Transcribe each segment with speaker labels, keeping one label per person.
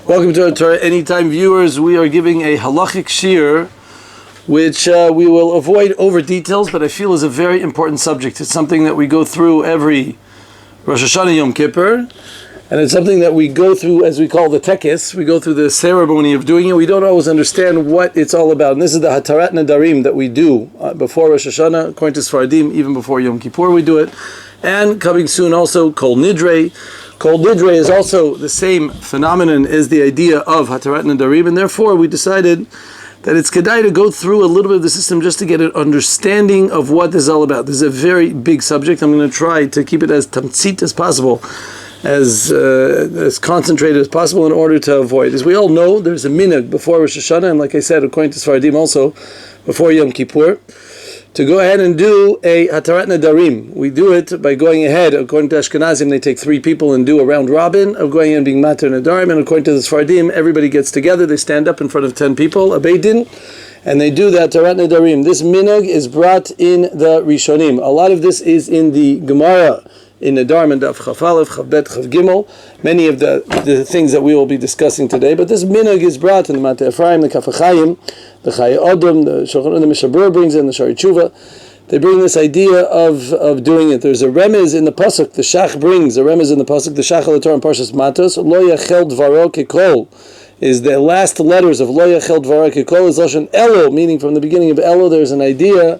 Speaker 1: Welcome to our Anytime viewers. We are giving a halachic shiur, which we will avoid over details, but I feel is a very important subject. It's something that we go through every Rosh Hashanah Yom Kippur, and it's something that we go through as we call the tekis. We go through the ceremony of doing it. We don't always understand what it's all about. And this is the Hatarat Nadarim that we do before Rosh Hashanah, according to Sfaradim, even before Yom Kippur we do it. And coming soon also, Kol Nidreh. Kol Nidreh is also the same phenomenon as the idea of Hatarat Nadarim, and therefore we decided that it's kedai to go through a little bit of the system just to get an understanding of what this is all about. This is a very big subject. I'm going to try to keep it as tamtzit as possible, as concentrated as possible in order to avoid. As we all know, there's a minhag before Rosh Hashanah, and like I said, according to Sfaradim also, before Yom Kippur, to go ahead and do a Hatarat Nadarim. We do it by going ahead, according to Ashkenazim, they take 3 people and do a round robin of going and being Mater Nadarim, and according to the Sfaradim, everybody gets together, they stand up in front of 10 people, a Beit Din, and they do the Hatarat Nadarim. This minhag is brought in the Rishonim. A lot of this is in the Gemara, in the Dharm and Daf Chaf Aleph, Chaf Bet, Chaf Gimel, many of the things that we will be discussing today. But this minhag is brought in the Mateh Ephraim, the Kaf HaChaim, the Chayei Odom, the Shulchan Aruch, the Mishabur brings in, the Shari Tshuva. They bring this idea of doing it. There's a remez in the pasuk. The Shach brings a remez in the pasuk. The Shach al Torah in Parshas Matos. Lo yachel dvaro kekol is the last letters of Lo yachel dvaro kekol is lashon Elo, meaning from the beginning of Elo. There's an idea.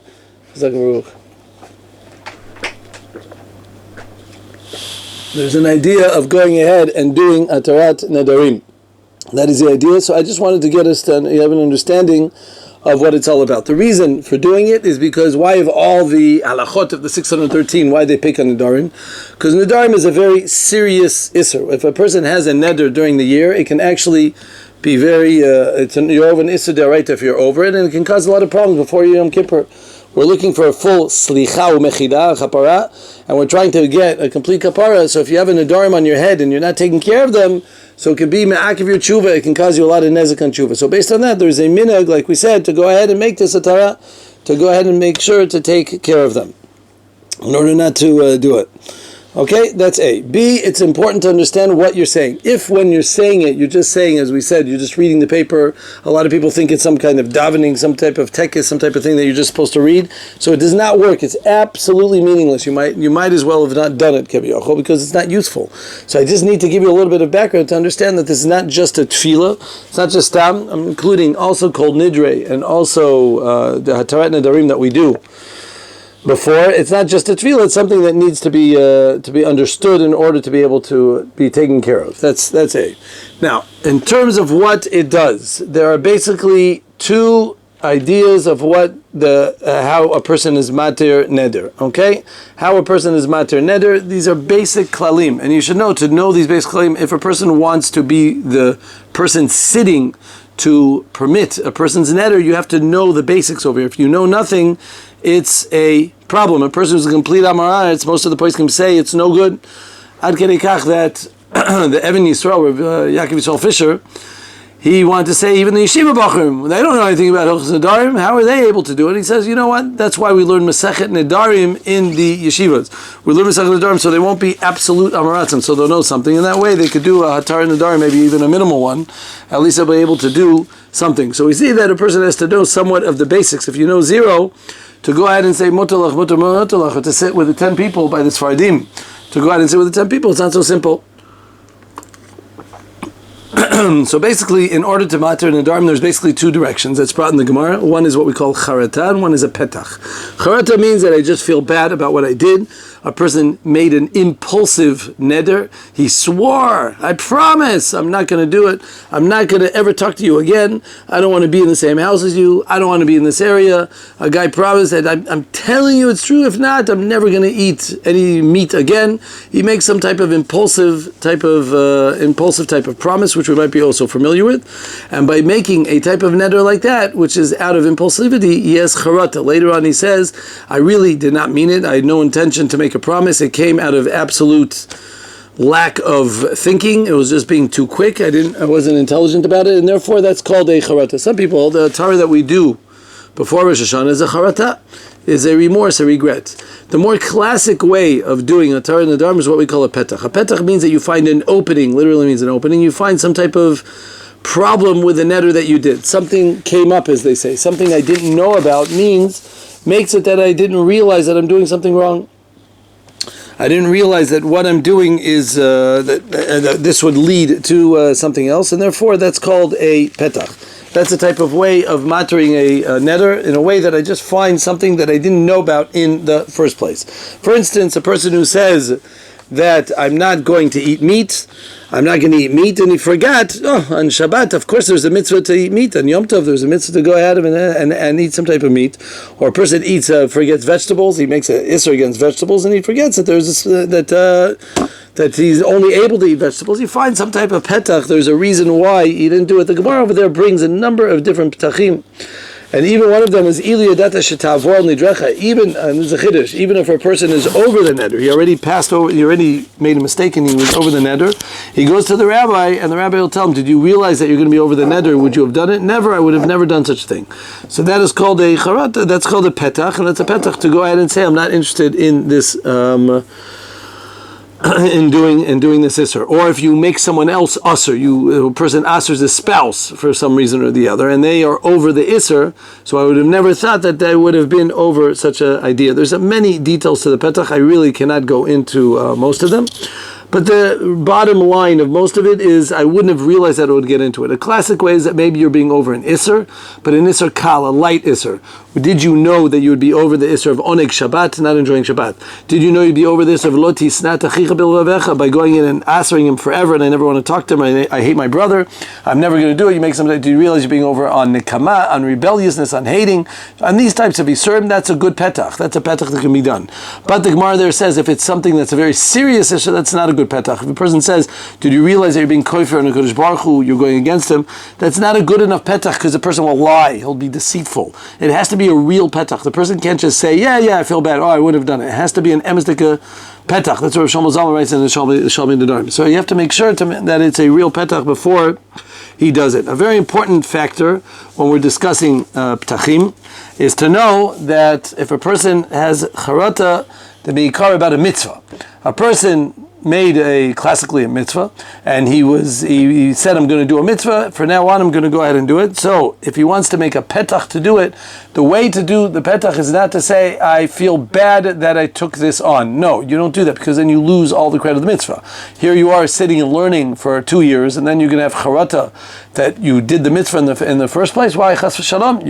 Speaker 1: There's an idea of going ahead and doing Hatarat Nadarim. That is the idea. So I just wanted to get us to have an understanding of what it's all about. The reason for doing it is because why of all the Halachot of the 613, why they pick on Nadarim? Because Nadarim is a very serious Isser. If a person has a Neder during the year, it can actually be very, you're over an Isser D'Oraita if you're over it, and it can cause a lot of problems before Yom Kippur. We're looking for a full slicha u'mechila, kapara, and we're trying to get a complete kapara. So if you have a nadarim on your head and you're not taking care of them, so it can be me'akiv your tshuva, it can cause you a lot of nezek on tshuva. So based on that, there's a minhag, like we said, to go ahead and make this a tara, to go ahead and make sure to take care of them, in order not to do it. Okay, that's A. B, it's important to understand what you're saying. If when you're saying it, you're just saying, as we said, you're just reading the paper, a lot of people think it's some kind of davening, some type of tekis, some type of thing that you're just supposed to read. So it does not work. It's absolutely meaningless. You might as well have not done it, Kebiyachol, because it's not useful. So I just need to give you a little bit of background to understand that this is not just a tefillah. It's not just tam. I'm including also Kol Nidreh and also the Hatarat Nadarim that we do before. It's not just a tefillah, it's something that needs to be understood in order to be able to be taken care of. That's A. Now, in terms of what it does, there are basically 2 ideas of what how a person is mater neder. Okay? How a person is mater neder, these are basic klalim, and you should know, to know these basic klalim, if a person wants to be the person sitting to permit a person's neder, you have to know the basics over here. If you know nothing, it's a problem. A person who's a complete Amaretz, most of the place can say it's no good. Ad kedei kach that the Evan Yisrael, Yaakov Yisrael Fisher, he wanted to say even the Yeshiva Bachrim, they don't know anything about Hilchos Nedarim, how are they able to do it? He says, you know what, that's why we learn Masechet Nedarim in the yeshivas. We learn Masechet Nedarim so they won't be absolute Amaratzim, so they'll know something. In that way they could do a Hatarat Nedarim, maybe even a minimal one. At least they'll be able to do something. So we see that a person has to know somewhat of the basics. If you know 0, to go ahead and say Mutalach, Mutalach, or to sit with the 10 people by the Sfaradim, to go ahead and sit with the 10 people, it's not so simple. So basically, in order to mater nadarim, there's basically 2 directions that's brought in the Gemara. One is what we call charata, and one is a petach. Charata means that I just feel bad about what I did. A person made an impulsive neder. He swore, I promise, I'm not going to do it. I'm not going to ever talk to you again. I don't want to be in the same house as you. I don't want to be in this area. A guy promised that I'm telling you it's true. If not, I'm never going to eat any meat again. He makes some type of impulsive type of promise, which we might be also familiar with. And by making a type of neder like that, which is out of impulsivity, he has charata. Later on he says, I really did not mean it. I had no intention to make a promise. It came out of absolute lack of thinking. It was just being too quick. I wasn't intelligent about it, and therefore that's called a charata. Some people, the Torah that we do before Rosh Hashanah is a charata, is a remorse, a regret. The more classic way of doing a Torah Nadarim is what we call a petach. A petach means that you find an opening, literally means an opening. You find some type of problem with the neder that you did. Something came up, as they say. Something I didn't know about makes it that I didn't realize that I'm doing something wrong. I didn't realize that what I'm doing is that this would lead to something else, and therefore that's called a petach. That's a type of way of mattering a neder in a way that I just find something that I didn't know about in the first place. For instance, a person who says that I'm not going to eat meat, and he forgot, on Shabbat, of course there's a mitzvah to eat meat, on Yom Tov there's a mitzvah to go ahead and eat some type of meat. Or a person forgets vegetables, he makes an isser against vegetables, and he forgets that there's this, that he's only able to eat vegetables. He finds some type of petach, there's a reason why he didn't do it. The Gemara over there brings a number of different petachim. And even one of them is Iliyadata Shetavor Nidreh. Even this is a chiddush. Even if a person is over the neder, he already made a mistake and he was over the neder. He goes to the rabbi, and the rabbi will tell him, "Did you realize that you're going to be over the neder? Would you have done it? Never. I would have never done such a thing." So that is called a charata. That's called a petach, and that's a petach to go ahead and say, "I'm not interested in this." In doing this isser. Or if you make someone else usser, a person ussers a spouse for some reason or the other, and they are over the isser, so I would have never thought that they would have been over such an idea. There's many details to the petach. I really cannot go into most of them. But the bottom line of most of it is I wouldn't have realized that I would get into it. A classic way is that maybe you're being over an isser, but an isser kal, a light isser. Did you know that you would be over the isser of oneg Shabbat, not enjoying Shabbat? Did you know you'd be over this of lo tisnat achicha bilvavecha, by going in and answering him forever, and I never want to talk to him, I hate my brother, I'm never going to do it. You make something. Do you realize you're being over on nikama, on rebelliousness, on hating, on these types of isurim? That's a good petach. That's a petach that can be done. But the Gemara there says if it's something that's a very serious issue, that's not a good petach. If a person says, "Did you realize that you're being kofer on a Kodesh Baruch Hu, you're going against him?" That's not a good enough petach because the person will lie. He'll be deceitful. It has to be a real petach. The person can't just say, "Yeah, I feel bad. Oh, I would have done it." It has to be an emestika petach. That's what Shlomo Zalman writes in the Shalmi Nadarim. So you have to make sure that it's a real petach before he does it. A very important factor when we're discussing petachim is to know that if a person has charata, the meikar about a mitzvah, a person made classically a mitzvah, and he said, "I'm going to do a mitzvah, for now on I'm going to go ahead and do it." So if he wants to make a petach to do it, the way to do the petach is not to say, "I feel bad that I took this on." No, you don't do that, because then you lose all the credit of the mitzvah. Here you are sitting and learning for 2 years, and then you're going to have charata that you did the mitzvah in the first place. Why? Chas v'shalom.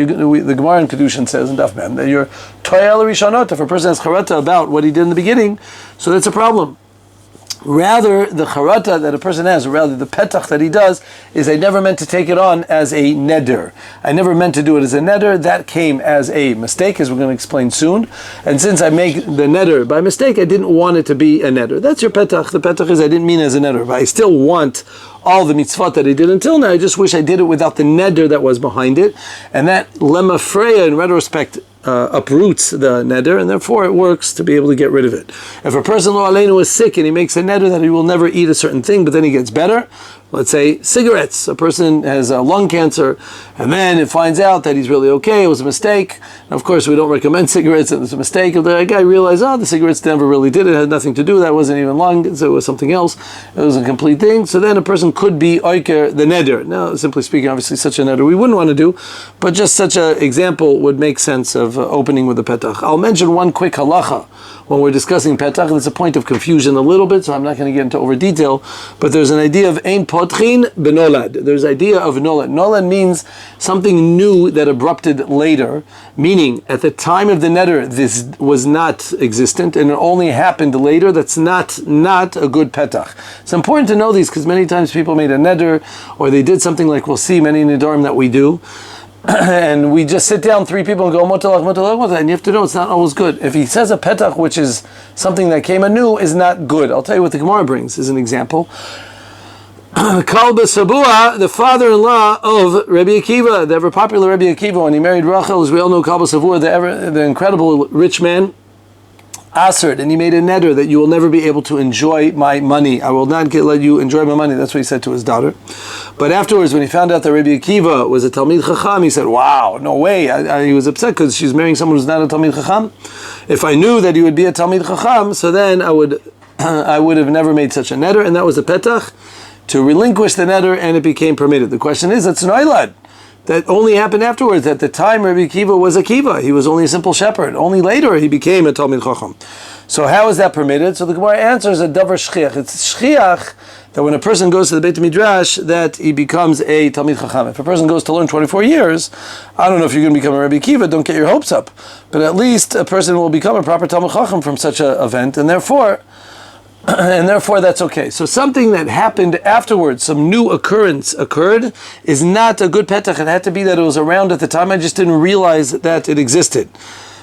Speaker 1: The Gemara in Kedushin says in Daf Mem that you're toyel rishanot. If a person has charata about what he did in the beginning, so that's a problem. Rather, the charata that a person has, or rather the petach that he does, is I never meant to take it on as a neder. I never meant to do it as a neder. That came as a mistake, as we're going to explain soon. And since I make the neder by mistake, I didn't want it to be a neder. That's your petach. The petach is I didn't mean it as a neder, but I still want all the mitzvot that I did until now. I just wish I did it without the neder that was behind it. And that lemma freya, in retrospect, uproots the neder, and therefore it works to be able to get rid of it. If a person lo aleinu is sick and he makes a neder that he will never eat a certain thing, but then he gets better, let's say cigarettes. A person has lung cancer, and then it finds out that he's really okay, it was a mistake. And of course, we don't recommend cigarettes, and it's a mistake. And the guy realized, the cigarettes never really did it. It had nothing to do. That wasn't even lung, so it was something else. It was a complete thing. So then a person could be oiker the neder. Now, simply speaking, obviously such a neder we wouldn't want to do, but just such an example would make sense of opening with the petach. I'll mention one quick halacha when we're discussing petach, and it's a point of confusion a little bit, so I'm not going to get into over detail, but there's an idea of ein potchin benolad. There's idea of nolad. Nolad means something new that abrupted later, meaning at the time of the neder this was not existent and it only happened later. That's not a good petach. It's important to know these because many times people made a neder or they did something like we'll see many nedarim that we do, and we just sit down 3 people and go motalach, and you have to know it's not always good. If he says a petach which is something that came anew is not good. I'll tell you what the Gemara brings as an example. Kalba Sabua, the father-in-law of Rabbi Akiva, the ever popular Rabbi Akiva, when he married Rachel, as we all know, Kalba Sabua, the incredible rich man, Asert, and he made a neder that you will never be able to enjoy my money. I will not let you enjoy my money. That's what he said to his daughter. But afterwards, when he found out that Rabbi Akiva was a Talmid Chacham, he said, wow, no way. He was upset because she's marrying someone who's not a Talmid Chacham. If I knew that he would be a Talmid Chacham, so then I would have never made such a neder, and that was the petach to relinquish the neder, and it became permitted. The question is, it's noilad. That only happened afterwards. At the time, Rabbi Akiva was Akiva. He was only a simple shepherd. Only later he became a Talmid Chacham. So how is that permitted? So the Gemara answers a davar shchiach. It's shchiach that when a person goes to the Beit Midrash, that he becomes a Talmid Chacham. If a person goes to learn 24 years, I don't know if you're going to become a Rabbi Akiva. Don't get your hopes up. But at least a person will become a proper Talmid Chacham from such an event, and therefore that's okay. So something that happened afterwards, some new occurrence occurred, is not a good petach. It had to be that it was around at the time. I just didn't realize that it existed.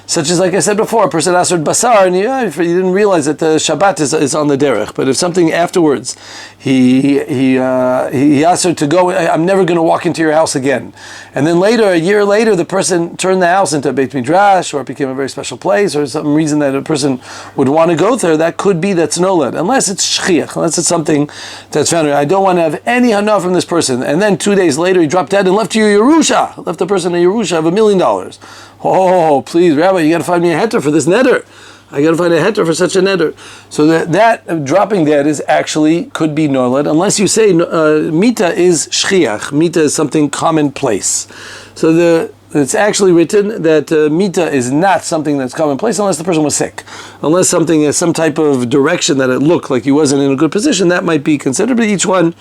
Speaker 1: Such as, like I said before, a person asert basar, and you didn't realize that the Shabbat is on the derech. But if something afterwards, he asert to go, I'm never going to walk into your house again. And then later, a year later, the person turned the house into a Beit Midrash, or it became a very special place, or some reason that a person would want to go there, that could be that's nolad. Unless it's shchiach, unless it's something that's found. I don't want to have any hana from this person. And then 2 days later, he dropped dead and left you Yerusha, left the person a Yerusha of $1 million. Oh, please, Rabbi, you got to find me a heter for this neder. I got to find a heter for such a neder. So that dropping dead is actually could be nolad, unless you say mita is shchiach. Mita is something commonplace. So it's actually written that mita is not something that's commonplace unless the person was sick. Unless something is some type of direction that it looked like he wasn't in a good position, that might be considered. But each one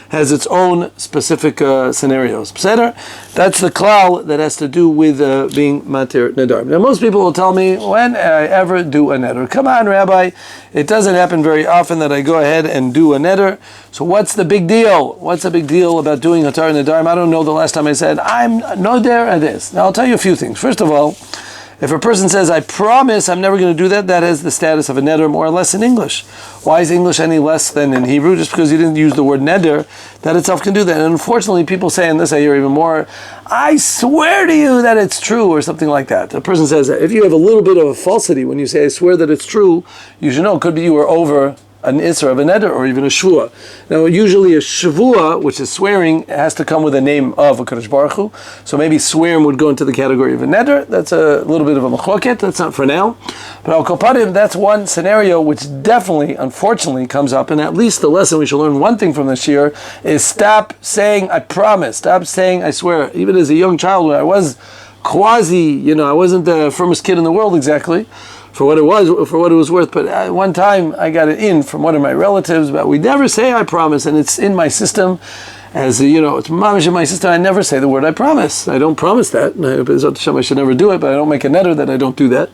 Speaker 1: has its own specific scenarios. That's the klal that has to do with being matir nedar. Now most people will tell me, when I ever do a neder? Come on, Rabbi, it doesn't happen very often that I go ahead and do a neder. So what's the big deal? What's the big deal about doing hatar nedarim? I don't know the last time I said, I'm noder at this. Now I'll tell you a few things. First of all, if a person says, I promise I'm never going to do that, that has the status of a neder more or less in English. Why is English any less than in Hebrew? Just because you didn't use the word neder, that itself can do that. And unfortunately, people say, and this I hear even more, I swear to you that it's true, or something like that. A person says that. If you have a little bit of a falsity when you say, I swear that it's true, you should know, it could be you were over an isra of a neder, or even a shvua. Now, usually a shvua, which is swearing, has to come with a name of a Kadosh Baruch Hu. So maybe swearing would go into the category of a neder. That's a little bit of a machloket. That's not for now. But al kopadim, that's one scenario which definitely, unfortunately, comes up. And at least the lesson we should learn one thing from this year is stop saying I promise. Stop saying I swear. Even as a young child, when I was quasi, I wasn't the firmest kid in the world exactly, for what it was worth. But one time I got it in from one of my relatives, but we never say I promise, and it's in my system. It's mamish in my system. I never say the word I promise. I don't promise that. I should never do it, but I don't make a neder that I don't do that.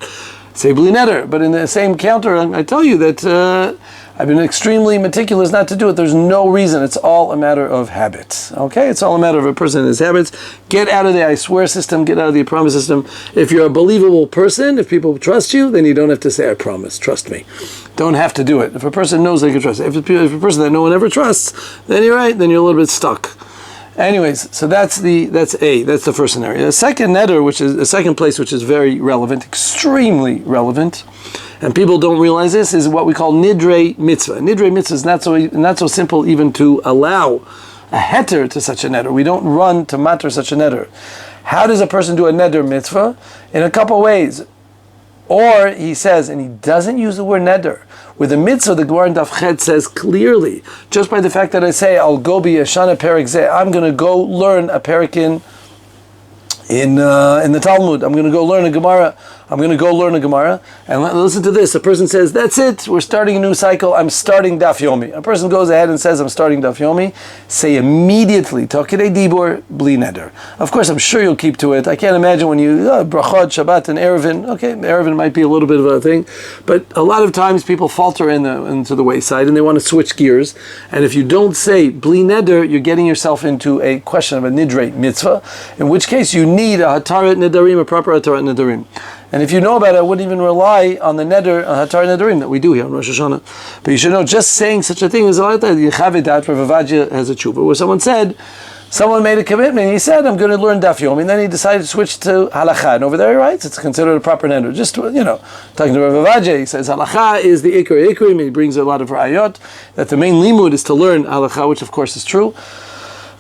Speaker 1: Say bli neder. But in the same counter, I tell you that I've been extremely meticulous not to do it. There's no reason. It's all a matter of habits. Okay? It's all a matter of a person and his habits. Get out of the I swear system. Get out of the I promise system. If you're a believable person, if people trust you, then you don't have to say I promise. Trust me. Don't have to do it. If a person knows they can trust it. If a person that no one ever trusts, then you're right. Then you're a little bit stuck. Anyways, so that's the first scenario. The second neder, which is the second place, which is very relevant, extremely relevant, and people don't realize this, is what we call Nidreh mitzvah. Nidreh mitzvah is not so simple even to allow a heter to such a neder. We don't run to matter such a neder. How does a person do a neder mitzvah? In a couple ways. Or he says, and he doesn't use the word neder. With a mitzvah, the Gemara in Daf Chet says clearly, just by the fact that I say, I'll go be a shana perik zeh, I'm going to go learn a perik in the Talmud. I'm going to go learn a Gemara. And listen to this. A person says, that's it. We're starting a new cycle. I'm starting Daf Yomi. A person goes ahead and says, I'm starting Daf Yomi. Say immediately, Tokidei Dibur, Bli Neder. Of course, I'm sure you'll keep to it. I can't imagine when you, Brachot, Shabbat, and Erevin. Okay, Erevin might be a little bit of a thing. But a lot of times people falter into the wayside and they want to switch gears. And if you don't say Bli Neder, you're getting yourself into a question of a Nidreh mitzvah, in which case you need a Hatarat Nedarim, a proper Hatarat Nedarim. And if you know about it, I wouldn't even rely on the neder, Hatar Nedarim that we do here on Rosh Hashanah. But you should know, just saying such a thing is a lot of that. Yechavedat, Rav Avadya has a tshuva, where someone said Someone made a commitment. He said, I'm going to learn Daf Yomi, and then he decided to switch to Halachah. And over there he writes, it's considered a proper neder. Just, talking to Rav Avadje, he says, Halachah is the Ikrim, and he brings a lot of ra'ayot, that the main limud is to learn Halachah, which of course is true.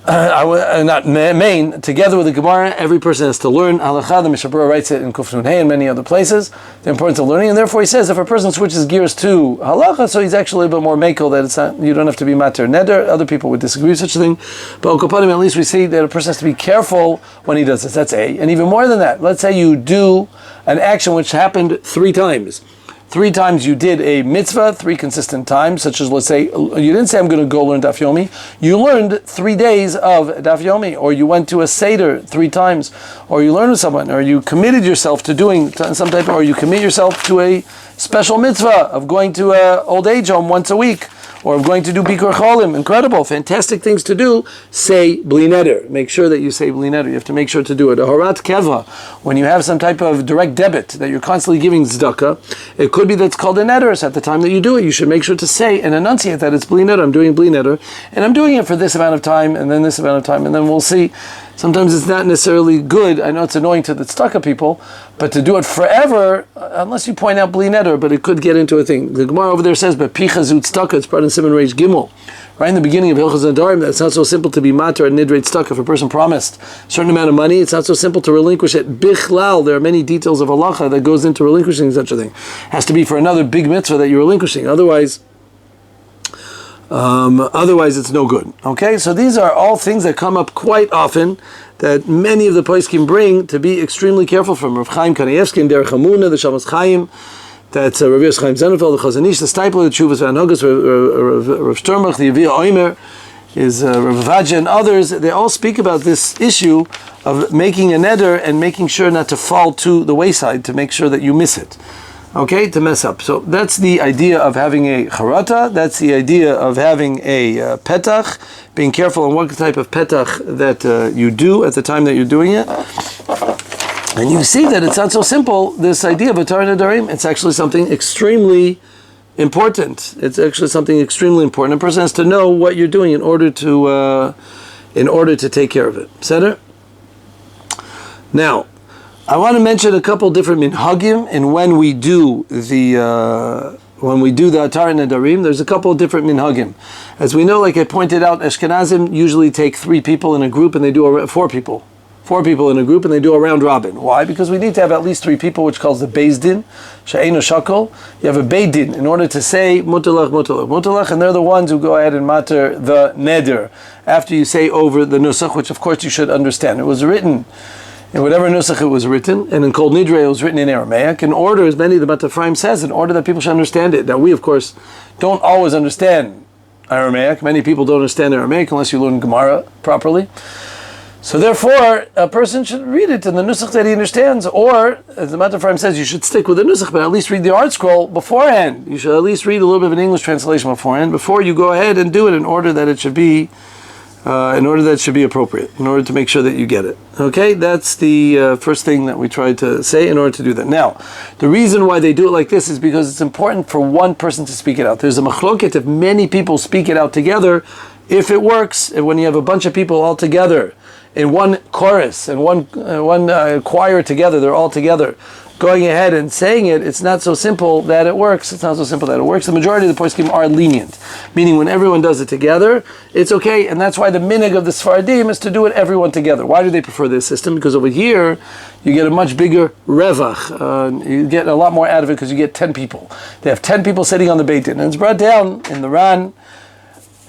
Speaker 1: Not main, together with the Gemara, every person has to learn Halachah. The Mishabura writes it in Kuf Nun Hey and many other places, the importance of learning, and therefore he says if a person switches gears to Halachah, so he's actually a little bit more makel, that it's not, you don't have to be mater neder. Other people would disagree with such a thing, but at least we see that a person has to be careful when he does this. That's A. And even more than that, let's say you do an action which happened 3 times. 3 times you did a mitzvah, 3 consistent times, such as, let's say, you didn't say I'm going to go learn Daf Yomi. You learned 3 days of Daf Yomi, or you went to a Seder 3 times, or you learned with someone, or you committed yourself to doing some type of, or you commit yourself to a special mitzvah of going to an old age home once a week, or of going to do Bikur Cholim. Incredible, fantastic things to do. Say Bli Neder. Make sure that you say Bli Neder. You have to make sure to do it. A Horat Keva, when you have some type of direct debit that you're constantly giving tzedakah, it could be that's called a neder. So at the time that you do it, you should make sure to say and enunciate that it's Bli Neder. I'm doing Bli Neder, and I'm doing it for this amount of time, and then this amount of time, and then we'll see. Sometimes it's not necessarily good. I know it's annoying to the tzedakah people, but to do it forever, unless you point out Bli Neder, but it could get into a thing. The Gemara over there says, but Picha Zut Tzedakah, it's part in Siman Reish Gimel. Right in the beginning of Hilchos Nadarim, that it's not so simple to be mater and Nidreh Tzedakah. If a person promised a certain amount of money, it's not so simple to relinquish it. Bichlal, there are many details of halacha that goes into relinquishing such a thing. It has to be for another big mitzvah that you're relinquishing. Otherwise it's no good. Okay, so these are all things that come up quite often that many of the poskim bring to be extremely careful from. Rav Chaim Kanievsky and Derech Hamuna, the Shabbos Chaim, that's Rav Yosef Chaim Zenefeld, the Chazon Ish, the Stipler, the Tshuvas Van Hogas, Rav Sternbach, the Yavia Oimer, is Rav Avadje and others. They all speak about this issue of making a neder and making sure not to fall to the wayside, to make sure that you miss it. Okay, to mess up. So that's the idea of having a charata. That's the idea of having a petach. Being careful on what type of petach that you do at the time that you're doing it. And you see that it's not so simple, this idea of Atar Nadarim. It's actually something extremely important. It's actually something extremely important. A person has to know what you're doing in order to take care of it. Seder? Now, I want to mention a couple different minhagim, and when we do the Atar Nadarim, there's a couple of different minhagim. As we know, like I pointed out, Ashkenazim usually take 3 people in a group, and they do 4 people. 4 people in a group, and they do a round robin. Why? Because we need to have at least 3 people, which calls the Beis Din, She'eino Shakol. You have a Beis Din in order to say Mutalach, Mutalach, Mutalach, and they're the ones who go ahead and matter the neder after you say over the nusach, which of course you should understand. It was written in whatever nusach it was written, and in Kol Nidreh it was written in Aramaic, in order, as many of the Matafraim says, in order that people should understand it. Now we, of course, don't always understand Aramaic. Many people don't understand Aramaic unless you learn Gemara properly. So therefore, a person should read it in the nusach that he understands, or, as the Matafraim says, you should stick with the nusach, but at least read the art scroll beforehand. You should at least read a little bit of an English translation beforehand, before you go ahead and do it in order that it should be appropriate, in order to make sure that you get it. Okay, that's the first thing that we try to say in order to do that. Now, the reason why they do it like this is because it's important for one person to speak it out. There's a machloket if many people speak it out together, if it works, and when you have a bunch of people all together in one chorus and one choir together, they're all together going ahead and saying it, it's not so simple that it works. It's not so simple that it works. The majority of the poskim are lenient, meaning when everyone does it together, it's okay, and that's why the minhag of the Sfaradim is to do it everyone together. Why do they prefer this system? Because over here, you get a much bigger revach. You get a lot more out of it because you get 10 people. They have 10 people sitting on the Beit Din, and it's brought down in the Ran,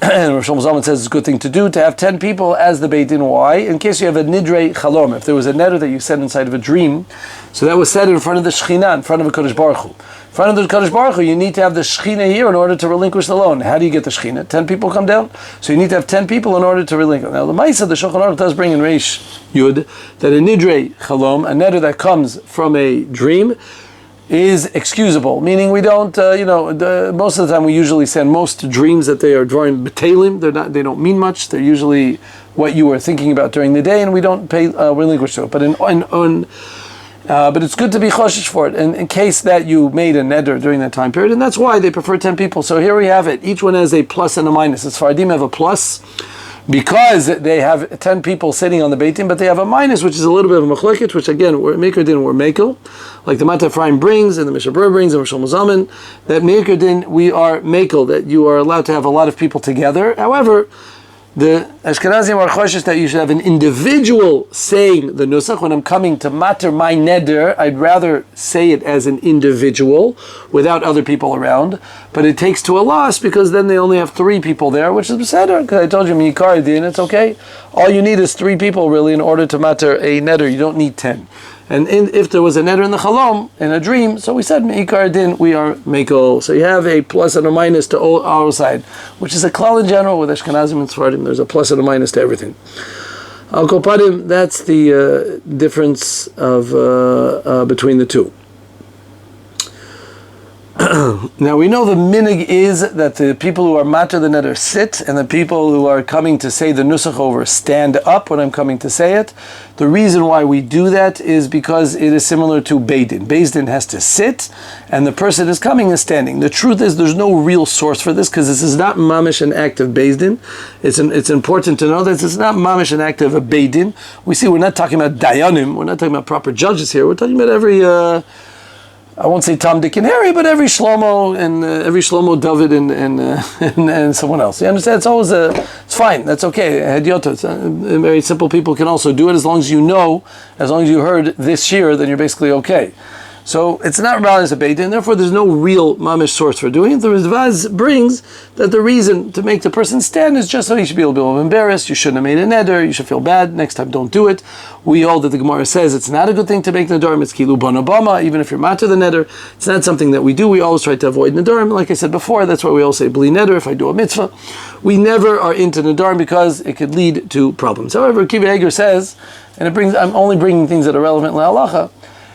Speaker 1: and Rosh Zalman says it's a good thing to do, to have 10 people as the Beit Din. Why? In case you have a Nidreh Chalom, if there was a neder that you said inside of a dream, so that was said in front of the Shekhinah, in front of a Kodesh Baruch Hu. In front of the Kodesh Baruch Hu, you need to have the Shekhinah here in order to relinquish the loan. How do you get the Shekhinah? 10 people come down, so you need to have 10 people in order to relinquish. Now the Maisa, the Shulchan Aruch does bring in Reish Yud, that a Nidreh Chalom, a neder that comes from a dream, is excusable, meaning we don't, most of the time we usually send most dreams that they are drawing betalim, they don't mean much, they're usually what you were thinking about during the day, and we don't pay relinquish to it. But it's good to be choshesh for it, in case that you made a neder during that time period, and that's why they prefer 10 people. So here we have it. Each one has a plus and a minus. The Sfaradim have a plus. because they have 10 people sitting on the Beit Din, but they have a minus, which is a little bit of a machleket, which again, we're Meikar Din, we're Mekel, like the Mata Ephraim brings, and the Mishnah Berurah brings, and Rosh Hashanah, that Meikar Din, we are Mekel, that you are allowed to have a lot of people together. However, the Ashkenazim are choshesh that you should have an individual saying the nusach. When I'm coming to mater my neder, I'd rather say it as an individual without other people around. But it takes to a loss because then they only have 3 people there, which is beseder. Because I told you Meikar Din, it's okay. All you need is 3 people really in order to mater a neder. You don't need 10. And if there was a neder in the chalom, in a dream, so we said Meikar Din, we are mekel. So you have a plus and a minus to our side, which is a klal in general with Ashkenazim and Sfardim. There's a plus and a minus to everything. Al Kopadim, that's the difference of between the two. Now we know the minig is that the people who are mater the neder sit, and the people who are coming to say the nusach over stand up when I'm coming to say it. The reason why we do that is because it is similar to Beis Din. Beis Din has to sit, and the person is coming is standing. The truth is there's no real source for this, because this is not mamish an act of Beis Din. It's important to know that this is not mamish an act of a Beis Din. We see we're not talking about dayanim, we're not talking about proper judges here, we're talking about every I won't say Tom, Dick, and Harry, but every Shlomo and every Shlomo, David, and someone else. You understand? It's always it's fine. That's okay. Hedyotot. Very simple people can also do it as long as you know, as long as you heard this year, then you're basically okay. So it's not relevant as a Beit Din, and therefore there's no real mamish source for doing it. The Rizvaz brings that the reason to make the person stand is just so he should be a little bit embarrassed. You shouldn't have made a neder. You should feel bad. Next time, don't do it. We hold that the Gemara says it's not a good thing to make nedarim. It's kilu banabama, even if you're matter the neder. It's not something that we do. We always try to avoid nedarim. Like I said before, that's why we all say bli neder if I do a mitzvah. We never are into nedarim because it could lead to problems. However, Kiva Eger says, and I'm only bringing things that are relevant le'alacha.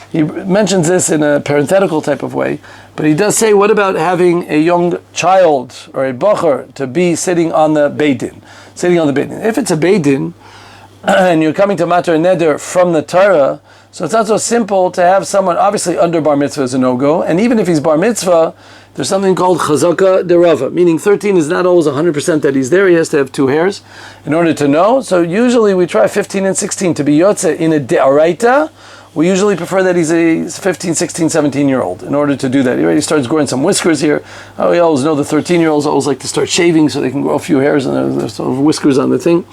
Speaker 1: He mentions this in a parenthetical type of way, but he does say, what about having a young child or a bacher to be sitting on the Beit Din? Sitting on the Beit Din. If it's a Beit Din, and you're coming to mater neder from the Torah, so it's not so simple to have someone, obviously under bar mitzvah is a no-go, and even if he's bar mitzvah, there's something called chazaka derava, meaning 13 is not always 100% that he's there, he has to have 2 hairs in order to know. So usually we try 15 and 16 to be yotze in a de'araita. We usually prefer that he's a 15, 16, 17-year-old in order to do that. He already starts growing some whiskers here. We always know the 13-year-olds always like to start shaving so they can grow a few hairs and there's sort of whiskers on the thing.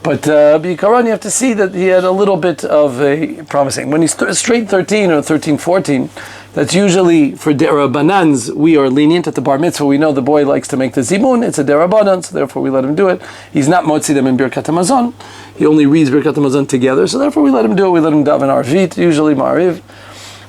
Speaker 1: But B'ikaron, you have to see that he had a little bit of a promising. When he's straight 13 or 13, 14, that's usually for derabanans. We are lenient at the bar mitzvah. We know the boy likes to make the zimun. It's a derabanan, so therefore we let him do it. He's not motzi them in Birkat HaMazon. He only reads Birkat HaMazon together, so therefore we let him do it. We let him daven arvit, usually ma'ariv,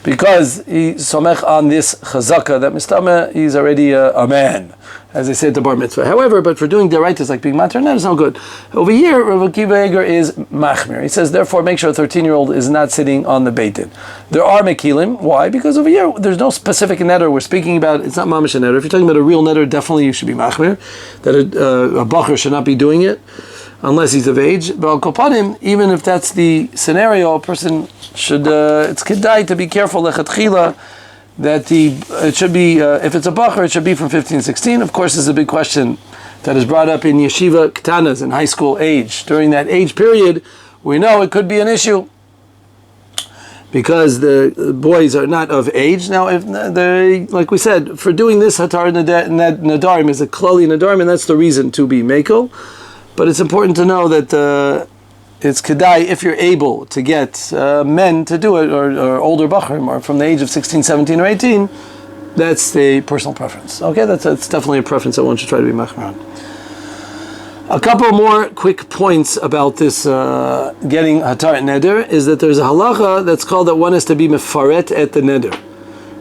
Speaker 1: because he somech on this chazaka that mistama, he's already a man, as they say at the bar mitzvah. However, but for doing deraitas like being mater, that is no good. Over here, Rav Akiva Eger is machmir. He says, therefore, make sure a 13-year-old is not sitting on the Beit Din. There are mekilim. Why? Because over here, there's no specific neder we're speaking about. It's not mamish neder. If you're talking about a real neder, definitely you should be machmir. That a bacher should not be doing it unless he's of age. But al kopanim, even if that's the scenario, a person should, it's kedai to be careful, lechatchila, that it should be, if it's a bacher, it should be from 15, 16. Of course, this is a big question that is brought up in yeshiva ketanas, in high school age. During that age period, we know it could be an issue because the boys are not of age. Now, if they, like we said, for doing this, hatar nadarim is a klali nadarim, and that's the reason to be mekel. But it's important to know that it's kedai if you're able to get men to do it, or older bachrim, or from the age of 16, 17, or 18. That's the personal preference. Okay, that's definitely a preference that one should try to be machmir on. A couple more quick points about this getting hatar neder is that there's a halacha that's called that one has to be mefaret at the neder.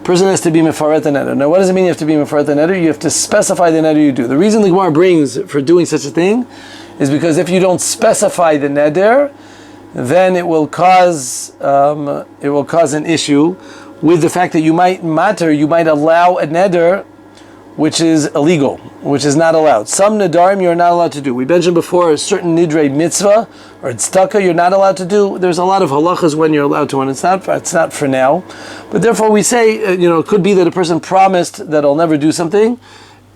Speaker 1: Person has to be mefaret the neder. Now, what does it mean you have to be mefaret the neder? You have to specify the neder you do. The reason the Gemara brings for doing such a thing is because if you don't specify the neder, then it will cause an issue with the fact that you might allow a neder which is illegal, which is not allowed. Some nedarim you're not allowed to do. We mentioned before a certain nidreh mitzvah or tzedakah you're not allowed to do. There's a lot of halachas when you're allowed to, and it's not for now. But therefore we say, it could be that a person promised that I'll never do something,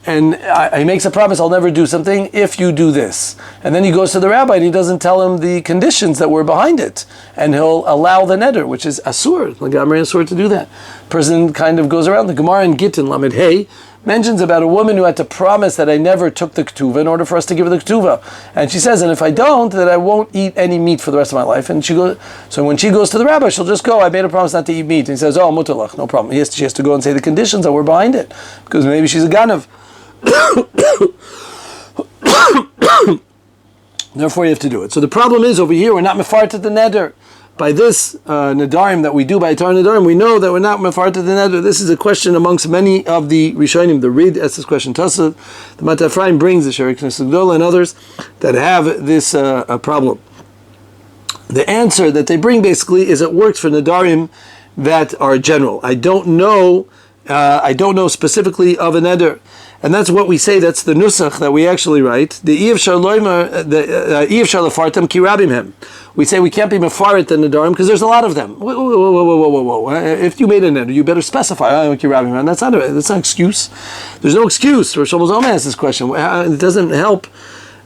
Speaker 1: and he makes a promise, I'll never do something if you do this. And then he goes to the rabbi and he doesn't tell him the conditions that were behind it. And he'll allow the neder, which is asur, legamrei asur to do that. Person kind of goes around. The Gemara in Gittin, Lamed Hey, mentions about a woman who had to promise that I never took the ketuvah in order for us to give her the ketuvah. And she says, and if I don't, that I won't eat any meat for the rest of my life. And she goes, so when she goes to the rabbi, she'll just go, I made a promise not to eat meat. And he says, oh, mutalach, no problem. She has to go and say the conditions that were behind it. Because maybe she's a ganav. Therefore you have to do it. So the problem is over here, we're not mefarted the neder. By this nedarim that we do by Torah nedarim, we know that we're not mefarted the neder. This is a question amongst many of the Rishonim. The Rid asks this question. Tasa, the Mata Ephraim brings the Sherek Nesugdola and others that have this problem. The answer that they bring basically is it works for nedarim that are general. I don't know specifically of a neder. And that's what we say, that's the nusach that we actually write. The Iyev Shar Lefartem Ki Rabim Hem. We say we can't be mefaret the nedarim because there's a lot of them. Whoa. If you made a neder, you better specify Ki Rabim Hem. That's not an excuse. There's no excuse. Rosh Hashanah asks this question. It doesn't help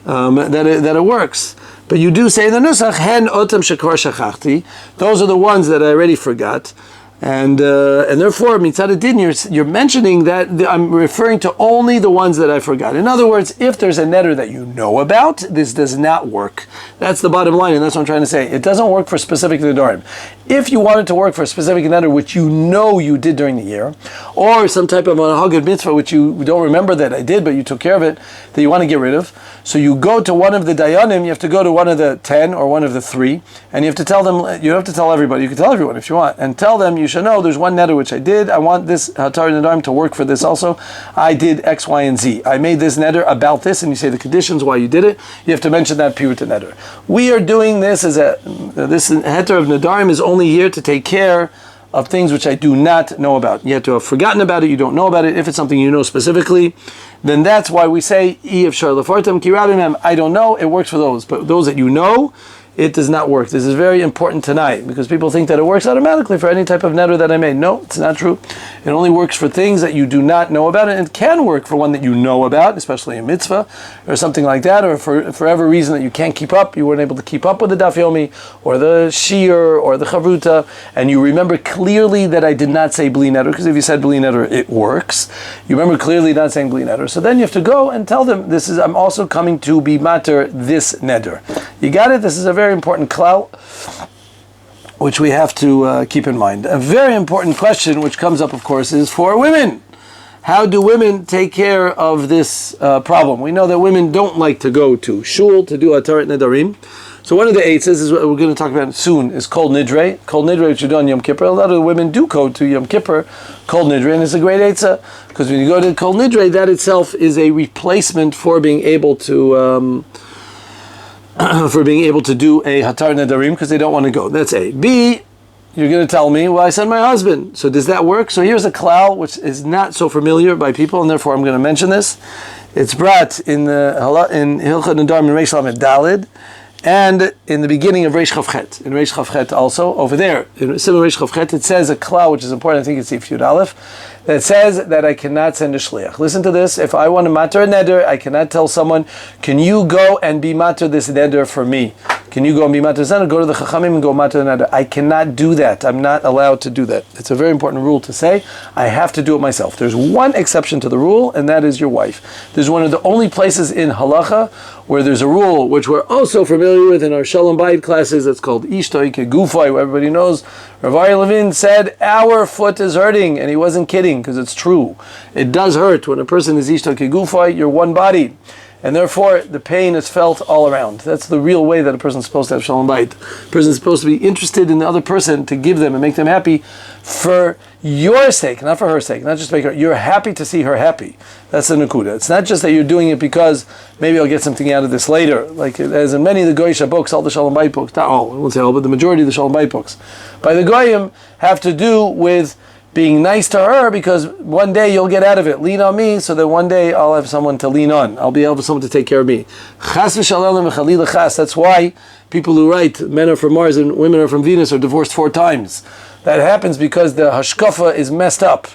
Speaker 1: that it works. But you do say in the nusach, Hen Otam Shekar Shachachti. Those are the ones that I already forgot. And therefore, mitzad adin, you're mentioning that I'm referring to only the ones that I forgot. In other words, if there's a neder that you know about, this does not work. That's the bottom line, and that's what I'm trying to say. It doesn't work for specific nedarim. If you wanted to work for a specific neder which you know you did during the year, or some type of a mitzvah which you don't remember that I did, but you took care of it, that you want to get rid of, so you go to one of the dayanim, you have to go to one of the 10 or one of the 3, and you have to tell them, you don't have to tell everybody, you can tell everyone if you want, and tell them, you should know there's one neder which I did, I want this Hatar Nedarim to work for this also, I did X, Y, and Z. I made this neder about this, and you say the conditions why you did it, you have to mention that Pirut neder. We are doing this as this Heter of Nedarim is only here to take care of things which I do not know about. You have to have forgotten about it, you don't know about it. If it's something you know specifically, then that's why we say, Iyev Shar Lefartem Ki Rabim Hem. I don't know, it works for those. But those that you know, it does not work. This is very important tonight because people think that it works automatically for any type of neder that I made. No, it's not true. It only works for things that you do not know about, and it can work for one that you know about, especially a mitzvah or something like that, or for whatever reason that you can't keep up, you weren't able to keep up with the daf yomi or the shiur or the chavruta, and you remember clearly that I did not say bli neder, because if you said bli neder, it works. You remember clearly not saying bli neder, so then you have to go and tell them, I'm also coming to be mater this neder. You got it? This is a very important klal, which we have to keep in mind. A very important question which comes up, of course, is for women. How do women take care of this problem? We know that women don't like to go to shul to do atarat nedarim. So one of the eitzes is what we're going to talk about soon is Kol Nidreh. Kol Nidreh, which you do on Yom Kippur. A lot of the women do go to Yom Kippur, Kol Nidreh, and it's a great eitzah because when you go to Kol Nidreh, that itself is a replacement for being able to do a Hatar Nedarim because they don't want to go. That's A. B, you're going to tell me, well, I sent my husband. So does that work? So here's a klal which is not so familiar by people, and therefore I'm going to mention this. It's brought in Hilchot Nedarim in Reish Lamed Daled, and in the beginning of Reish Chavchet. In Reish Chavchet also, over there, in similar Reish Chavchet, it says a klal which is important, I think it's Yud Aleph, that says that I cannot send a shliach. Listen to this. If I want to matter a neder, I cannot tell someone, can you go and be matter this neder for me? Can you go and be matter this neder? Go to the chachamim and go matter the neder. I cannot do that. I'm not allowed to do that. It's a very important rule to say. I have to do it myself. There's one exception to the rule, and that is your wife. There's one of the only places in halacha where there's a rule which we're also familiar with in our Shalom Bayit classes. It's called Ishtoi Kegufoi, where everybody knows. Rav Aryeh Levin said, our foot is hurting, and he wasn't kidding, because it's true. It does hurt. When a person is Ishtoi Kegufoi, you're one body. And therefore, the pain is felt all around. That's the real way that a person is supposed to have Shalom Bayit. A person is supposed to be interested in the other person to give them and make them happy for your sake, not for her sake, not just make her, you're happy to see her happy. That's the Nakuda. It's not just that you're doing it because maybe I'll get something out of this later. Like as in many of the Goyisha books, all the Shalom Bayit books, not all, I won't say all, but the majority of the Shalom Bayit books, by the Goyim have to do with being nice to her because one day you'll get out of it. Lean on me so that one day I'll have someone to lean on. I'll be able to have someone to take care of me. Chas v'shalom v'chalila chas. That's why people who write men are from Mars and women are from Venus are divorced 4 times. That happens because the hashkafa is messed up.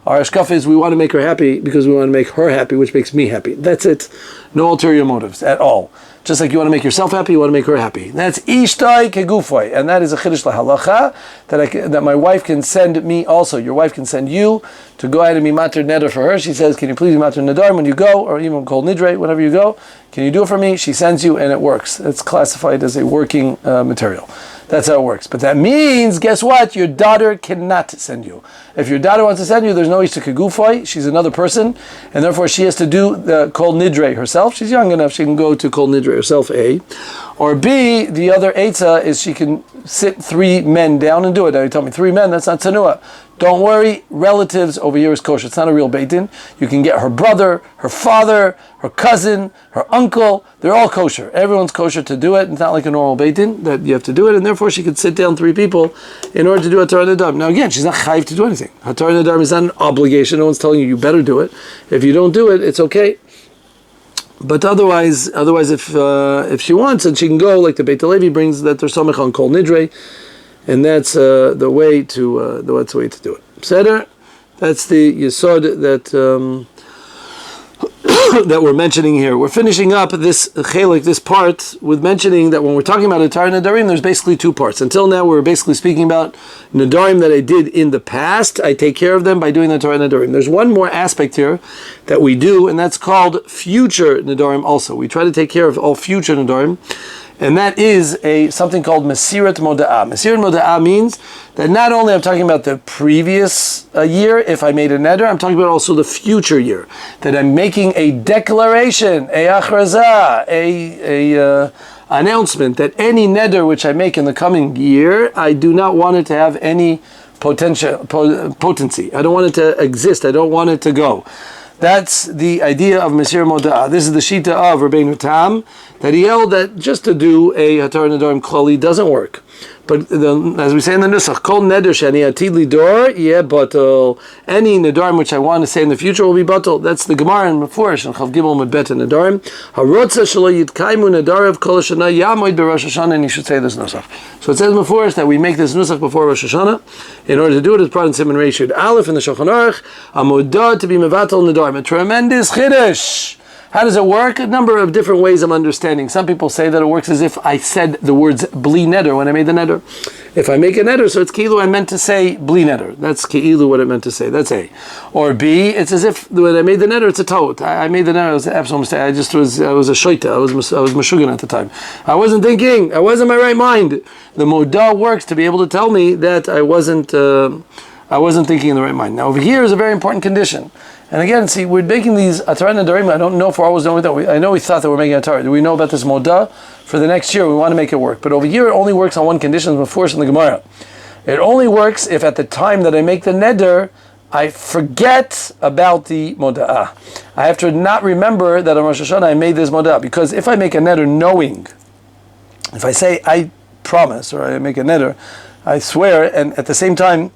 Speaker 1: Our hashkafa is we want to make her happy because we want to make her happy, which makes me happy. That's it. No ulterior motives at all. Just like you want to make yourself happy, you want to make her happy. That's ishtai kegufay, and that is a chiddush lahalacha that my wife can send me also. Your wife can send you to go ahead and be mater neder for her. She says, "Can you please be mater nedar when you go, or even called nidreh whenever you go? Can you do it for me?" She sends you, and it works. It's classified as a working material. That's how it works. But that means, guess what? Your daughter cannot send you. If your daughter wants to send you, there's no ishtai kegufay. She's another person, and therefore she has to do the kol nidreh herself. She's young enough; she can go to kol nidreh herself. A, or B. The other eitzah is she can sit 3 men down and do it. Now you tell me 3 men. That's not tanua. Don't worry, relatives over here is kosher. It's not a real beit din. You can get her brother, her father, her cousin, her uncle. They're all kosher. Everyone's kosher to do it. It's not like a normal beit din that you have to do it, and therefore she could sit down 3 people in order to do a Torah Nadam. Now again, she's not chayiv to do anything. A Torah Nadam is not an obligation. No one's telling you better do it. If you don't do it, it's okay. But otherwise, if she wants, and she can go, like the Beit HaLevi brings that they're samech on kol nidreh, and that's the way to do it. Seder, that's the yesod that that we're mentioning here. We're finishing up this chelik, this part, with mentioning that when we're talking about Torah Nadarim, there's basically 2 parts. Until now, we're basically speaking about Nadarim that I did in the past. I take care of them by doing the Torah Nadarim. There's one more aspect here that we do, and that's called future Nadarim also. We try to take care of all future Nadarim. And that is something called Mesirat Moda'ah. Mesirat Moda'ah means that not only I'm talking about the previous year, if I made a neder, I'm talking about also the future year. That I'm making a declaration, a achrazah, a announcement that any neder which I make in the coming year, I do not want it to have any potency. I don't want it to exist. I don't want it to go. That's the idea of Mesir Moda'ah. This is the Shita of Rabbeinu Tam, that he held that just to do a Hatar Nedarim Klali doesn't work. But as we say in the Nusach, Kol Neder Shani Atid Lidor, Batal. Any Nedarim which I want to say in the future will be Batal. That's the Gemara in Mefurish, and Chav Gimel Medbet Nedarim. Harotza Shalo Yitkaimu Nedarav Kol Shana Yamoid Berosh Hashanah, and you should say this Nusach. So it says in Mefurish that we make this Nusach before Rosh Hashanah. In order to do it, it's brought in Simon Reishud Aleph in the Shulchan Aruch, Amodah to be Mevatal Nedarim. A tremendous Chiddush. How does it work? A number of different ways of understanding. Some people say that it works as if I said the words bli neder when I made the neder. If I make a neder, so it's ki'ilu I meant to say bli neder. That's ki'ilu what it meant to say. That's A. Or B, it's as if when I made the neder, it's a taut. I made the neder, it was an absolute mistake. I was a shoita. I was meshugan at the time. I wasn't thinking. I wasn't in my right mind. The modah works to be able to tell me that I wasn't thinking in the right mind. Now over here is a very important condition. And again, see, we're making these Atarah Nadarim. I don't know if we're always doing that. I know we thought that we're making Atarah. Do we know about this Modah? For the next year, we want to make it work. But over here, it only works on one condition, before in the Gemara. It only works if at the time that I make the Neder, I forget about the Moda'ah. I have to not remember that on Rosh Hashanah I made this Moda'ah. Because if I make a Neder knowing, if I say I promise, or I make a Neder, I swear, and at the same time,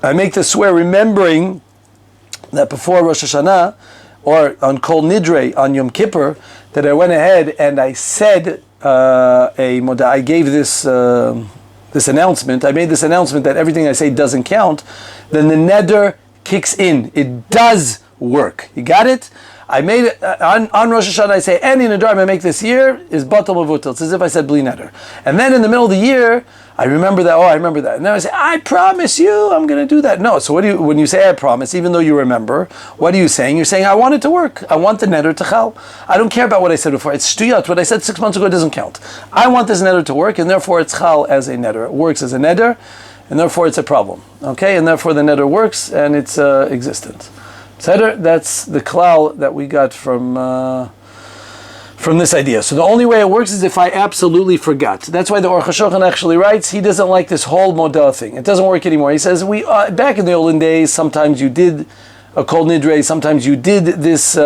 Speaker 1: I make the swear remembering that before Rosh Hashanah, or on Kol Nidreh, on Yom Kippur, that I went ahead and I said I gave this announcement, I made this announcement that everything I say doesn't count, then the neder kicks in. It does work. You got it? I made it, on Rosh Hashanah I say, any neder I make this year is batal mavutal. It's as if I said bli neder. And then in the middle of the year, I remember that, And then I say, I promise you, I'm going to do that. No, so when you say I promise, even though you remember, what are you saying? You're saying, I want it to work. I want the neder to chal. I don't care about what I said before. It's shtuyat. What I said 6 months ago doesn't count. I want this neder to work, and therefore it's chal as a neder. It works as a neder, and therefore it's a problem. Okay, and therefore the neder works, and it's existent. Seder, that's the klal that we got from this idea. So the only way it works is if I absolutely forgot. That's why the Aruch HaShulchan actually writes, he doesn't like this whole modah thing. It doesn't work anymore. He says, back in the olden days, sometimes you did a kol nidreh, sometimes you did this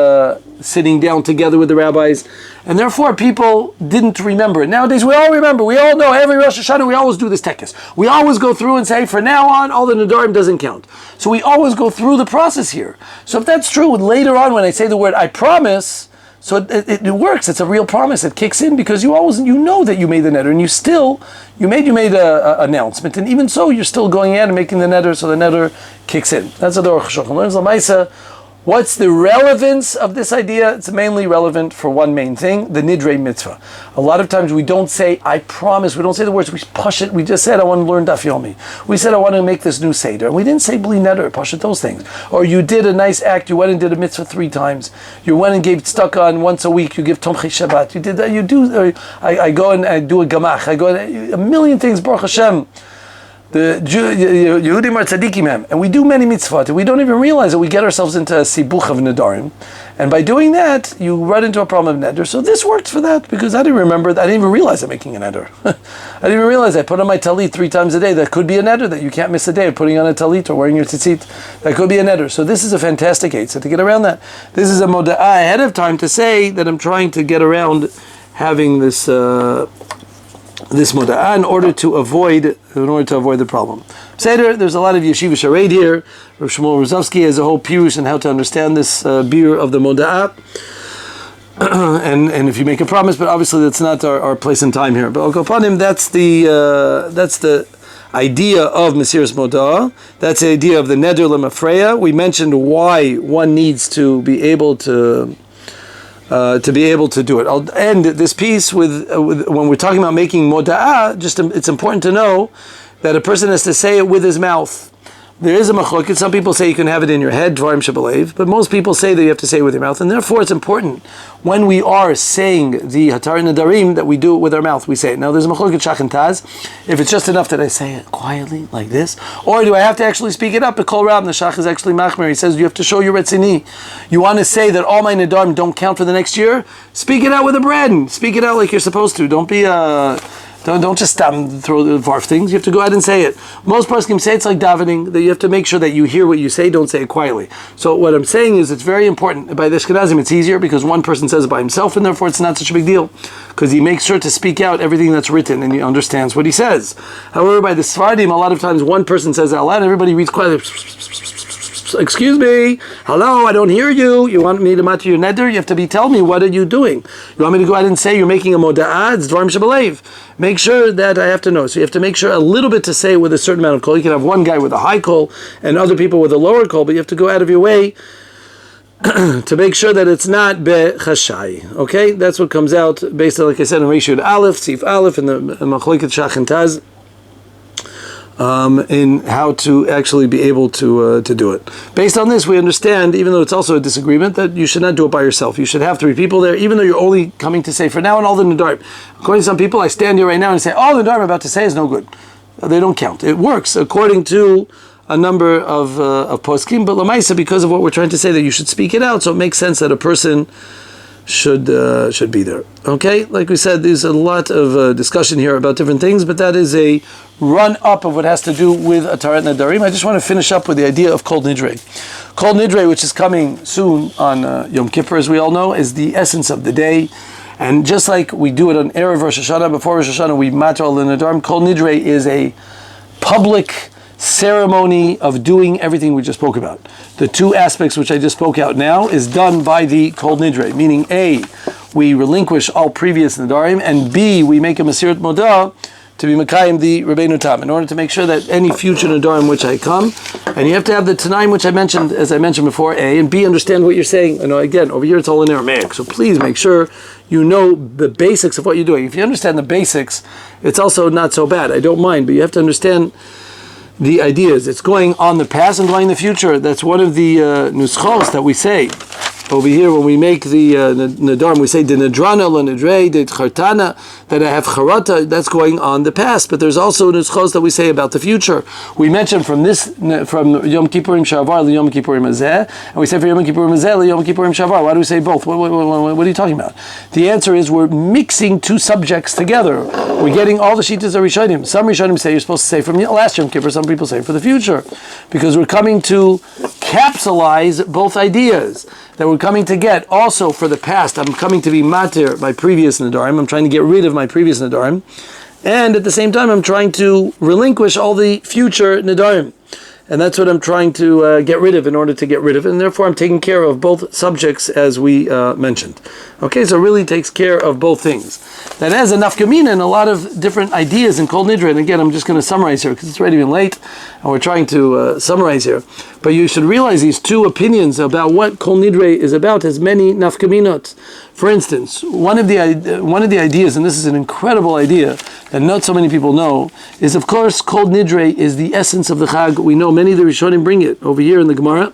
Speaker 1: sitting down together with the rabbis, and therefore people didn't remember. Nowadays we all remember, we all know, every Rosh Hashanah we always do this tekes. We always go through and say, from now on, all the nedarim doesn't count. So we always go through the process here. So if that's true, later on when I say the word I promise, So it works. It's a real promise. It kicks in because you know that you made the neder, and you made a announcement, and even so, you're still going out and making the neder, so the neder kicks in. That's what the Aruch HaShulchan learns. L'maisa, what's the relevance of this idea? It's mainly relevant for one main thing, the Nidreh mitzvah. A lot of times we don't say, I promise, we don't say the words, we push it. We just said, I want to learn Daf Yomi. We said, I want to make this new Seder. We didn't say Bli Neder, push it, those things. Or you did a nice act, you went and did a mitzvah 3 times. You went and gave tzedakah once a week, you give Tomchei Shabbat. You did that, you do, I go and I do a gamach. I go and a million things, Baruch Hashem. The Yehudim are tzaddikim, and we do many mitzvot, and we don't even realize that we get ourselves into a sibuch of nedarim, and by doing that, you run into a problem of neder. So this worked for that, because I didn't even realize I'm making a neder. I didn't even realize I put on my talit 3 times a day. That could be a neder, that you can't miss a day of putting on a talit or wearing your tzitzit. That could be a neder. So this is a fantastic aid. So to get around that, this is a moda'ah ahead of time to say that I'm trying to get around having this moda'ah in order to avoid the problem. Seder, there's a lot of yeshiva shared here. Rav Shmuel Rozovsky has a whole pirush on how to understand this beer of the moda'ah. and if you make a promise, but obviously that's not our place and time here. But I'll go upon him. That's the idea of Mesiras Moda'ah. That's the idea of the neder lemafreya. We mentioned why one needs to be able to do it. I'll end this piece with when we're talking about making moda'ah, it's important to know that a person has to say it with his mouth. There is a machlokes. Some people say you can have it in your head, dvarim shebalev, but most people say that you have to say it with your mouth, and therefore it's important when we are saying the hatar nadarim that we do it with our mouth. We say it. Now there's a machlokes shach and taz. If it's just enough that I say it quietly like this, or do I have to actually speak it up? The kol rab, the shach is actually machmer. He says you have to show your retzini. You want to say that all my nadarim don't count for the next year? Speak it out with a bread. Speak it out like you're supposed to. Don't be Don't just stop and throw the varf things. You have to go ahead and say it. Most poskim say it's like davening, that you have to make sure that you hear what you say, don't say it quietly. So what I'm saying is it's very important. By the Ashkenazim it's easier because one person says it by himself and therefore it's not such a big deal. Because he makes sure to speak out everything that's written and he understands what he says. However, by the Sephardim, a lot of times one person says it out loud and everybody reads quietly. Excuse me, hello, I don't hear you. You want me to matter your neder? You have to tell me, what are you doing? You want me to go ahead and say you're making a moda'ah? It's dvarim shebalev. Make sure that I have to know. So you have to make sure a little bit to say with a certain amount of kol. You can have one guy with a high kol and other people with a lower kol, but you have to go out of your way to make sure that it's not be-chashai. Okay? That's what comes out based on, like I said, in Rishud Aleph, Sif Aleph, and the Machlokes Shach and Taz. In how to actually be able to do it. Based on this, we understand, even though it's also a disagreement, that you should not do it by yourself. You should have 3 people there, even though you're only coming to say for now and all the nedarim. According to some people, I stand here right now and say, all the nedarim I'm about to say is no good. They don't count. It works according to a number of poskim, but lamaisa, because of what we're trying to say, that you should speak it out, so it makes sense that a person should be there. Okay, like we said, there's a lot of discussion here about different things, but that is a run-up of what has to do with Atarat Nadarim. I just want to finish up with the idea of Kol Nidreh. Kol Nidreh, which is coming soon on Yom Kippur, as we all know, is the essence of the day. And just like we do it on Erev Rosh Hashanah, before Rosh Hashanah we matter al Nadarim, Kol Nidreh is a public ceremony of doing everything we just spoke about. The 2 aspects which I just spoke out now is done by the Kol Nidreh, meaning A, we relinquish all previous Nadarim, and B, we make a Mesirat Moda'ah to be Mekayim the Rabbeinu Tam, in order to make sure that any future Nadarim which I come, and you have to have the Tanaim which I mentioned, as I mentioned before, A, and B, understand what you're saying. Again, over here it's all in Aramaic, so please make sure you know the basics of what you're doing. If you understand the basics, it's also not so bad. I don't mind, but you have to understand the ideas. It's going on the past and going in the future. That's one of the nuschos that we say over here when we make the Nadarim. We say the Nadrana, the Nidreh, the Chartana, that I have Charata. That's going on the past. But there's also nuschos that we say about the future. We mentioned from Yom Kippurim Shavar to Yom Kippurim Hazeh, and we say for Yom Kippurim Hazeh to Yom Kippurim Shavar. Why do we say both? What are you talking about? The answer is we're mixing 2 subjects together. We're getting all the shittas of Rishonim. Some Rishonim say you're supposed to say from last Yom Kippur. Some people say for the future, because we're coming to capsulize both ideas. That we're coming to get also for the past. I'm coming to be matir my previous Nadarim. I'm trying to get rid of my previous Nadarim. And at the same time, I'm trying to relinquish all the future Nadarim. And that's what I'm trying to get rid of in order to get rid of it. And therefore, I'm taking care of both subjects as we mentioned. Okay, so it really takes care of both things. That has a nafkamina and a lot of different ideas in Kol Nidreh. And again, I'm just going to summarize here because it's already been late and we're trying to summarize here. But you should realize these two opinions about what Kol Nidreh is about has many nafkaminot. For instance, one of the ideas, and this is an incredible idea that not so many people know, is of course Kol Nidreh is the essence of the Chag. We know many of the Rishonim bring it over here in the Gemara.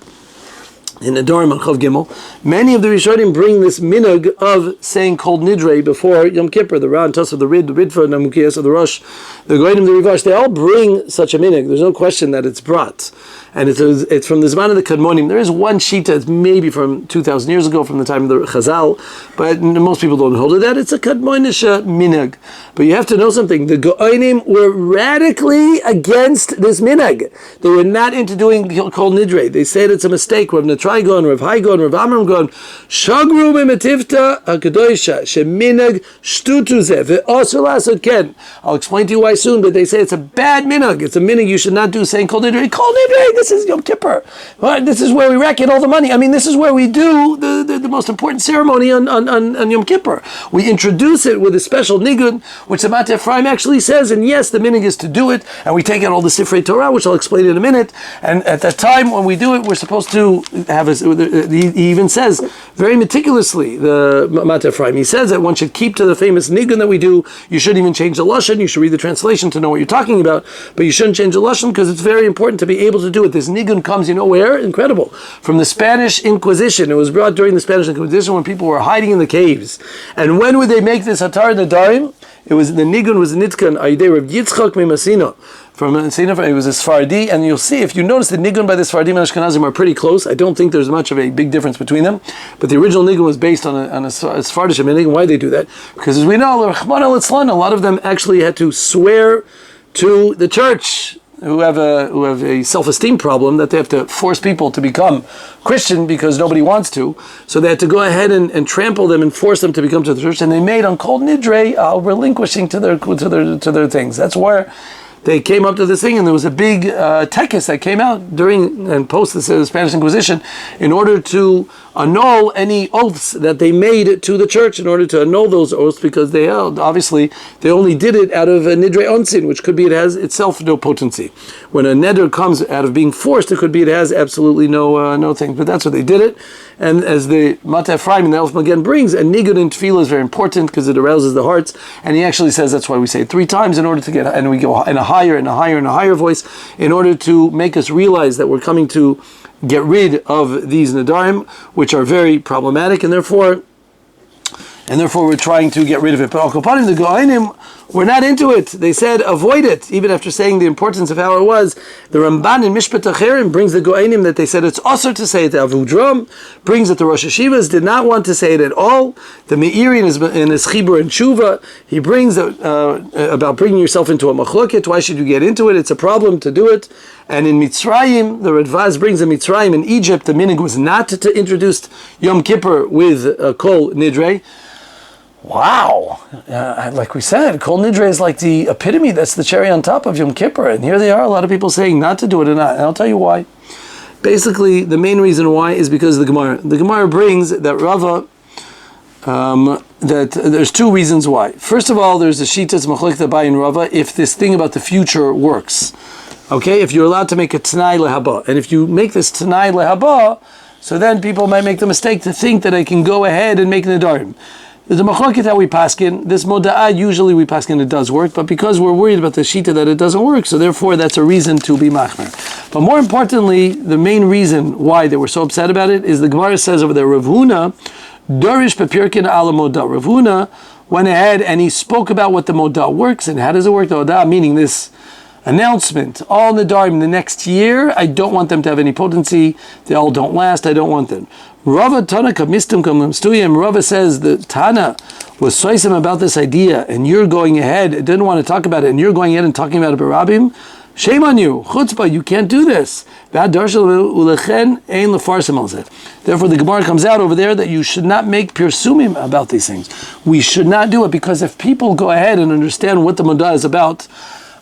Speaker 1: In the Dorim on Chav Gimel, many of the Rishonim bring this minhag of saying Kol Nidreh before Yom Kippur. The Ran, Tos of the Rid, the Ridfa, the Mukiyas of the Rosh, the Goyim, the Rivash, they all bring such a minhag. There's no question that it's brought. And it's from the Zman of the Kadmonim. There is one shita, it's maybe from 2,000 years ago, from the time of the Chazal, but most people don't hold to that. It's a Kadmonish minhag. But you have to know something. The Goyim were radically against this minhag. They were not into doing Kol Nidreh. They said it's a mistake. Rav Natrai Gon, Rav Hai Gon, Rav Amram Gon, Shagru b'metivta hakadoisha sheminhag shtutu zeh ve'asur la'asot ken. I'll explain to you why soon, but they say it's a bad minhag. It's a minhag you should not do, saying Kol Nidreh. Kol Nidreh, this is Yom Kippur. This is where we reckon all the money. I mean, this is where we do the most important ceremony on Yom Kippur. We introduce it with a special nigun, which the Mateh Ephraim actually says, and yes, the minhag is to do it, and we take out all the Sifrei Torah, which I'll explain in a minute, and at that time when we do it, we're supposed to have he even says very meticulously, the Mateh Ephraim, he says that one should keep to the famous nigun that we do. You shouldn't even change the lashon. You should read the translation to know what you're talking about, but you shouldn't change the lashon because it's very important to be able to do it. This nigun comes, you know where? Incredible. From the Spanish Inquisition. It was brought during the Spanish Inquisition when people were hiding in the caves. And when would they make this Hatar Nadarim? It was the nigun was nitkan Aydei Rav Yitzchak Mimasina. From Masina, it was a Sfardi, and you'll see, if you notice, the nigun by the Sfardim and Ashkenazim are pretty close. I don't think there's much of a big difference between them, but the original nigun was based on a Sfardish nigun. Why they do that? Because as we know, a lot of them actually had to swear to the church, who have a self-esteem problem, that they have to force people to become Christian because nobody wants to. So they had to go ahead and trample them and force them to become to the church. And they made on Kol Nidreh relinquishing to their things. That's where they came up to this thing, and there was a big tekes that came out during and post the Spanish Inquisition in order to annul any oaths that they made to the church, in order to annul those oaths, because they obviously they only did it out of a Nidreh onsin, which could be it has itself no potency. When a neder comes out of being forced, it could be it has absolutely no thing. But that's what they did it. And as the Mateh Ephraim in the Elf Magen brings, a nigun in tefillah is very important because it arouses the hearts. And he actually says that's why we say it 3 times in order to get, and we go in a higher and a higher and a higher voice in order to make us realize that we're coming to get rid of these nadarim, which are very problematic, and therefore we're trying to get rid of it. But the Go'ainim were not into it. They said avoid it, even after saying the importance of how it was. The Ramban in Mishpat Acherim brings the Go'ainim that they said it's also to say it. The Avudram brings that the Rosh Hashivas did not want to say it at all. The Meiri in his Chibur and Tshuva, he brings about bringing yourself into a machloket. Why should you get into it? It's a problem to do it. And in Mitzrayim, the Radvaz brings in Mitzrayim, in Egypt, the minhag was not to introduce Yom Kippur with Kol Nidreh. Wow! Like we said, Kol Nidreh is like the epitome, that's the cherry on top of Yom Kippur. And here they are, a lot of people saying not to do it, and I'll tell you why. Basically, the main reason why is because of the Gemara. The Gemara brings that Rava, that there's 2 reasons why. First of all, there's the Shitas Machlekes Abai and Rava, if this thing about the future works. Okay, if you're allowed to make a Tanai Lehaba, and if you make this Tanai Lehaba, so then people might make the mistake to think that I can go ahead and make Nadarim. The machloket that we paskin, this moda'ah, usually we paskin it does work, but because we're worried about the shita that it doesn't work, so therefore that's a reason to be machmer. But more importantly, the main reason why they were so upset about it is the Gemara says over there, Rav Huna, Dorish Pepirkin ala moda. Rav Huna went ahead and he spoke about what the moda works, and how does it work, the moda, meaning this announcement, all Nadarim the next year, I don't want them to have any potency, they all don't last, I don't want them. Rava Tanaka Mistum Kamstuyim, Rava says that Tana was soisim about this idea, and you're going ahead, didn't want to talk about it, and you're going ahead and talking about it, Barabim. Shame on you, chutzpah, you can't do this. Therefore the Gemara comes out over there that you should not make pirsumim about these things. We should not do it, because if people go ahead and understand what the Modah is about,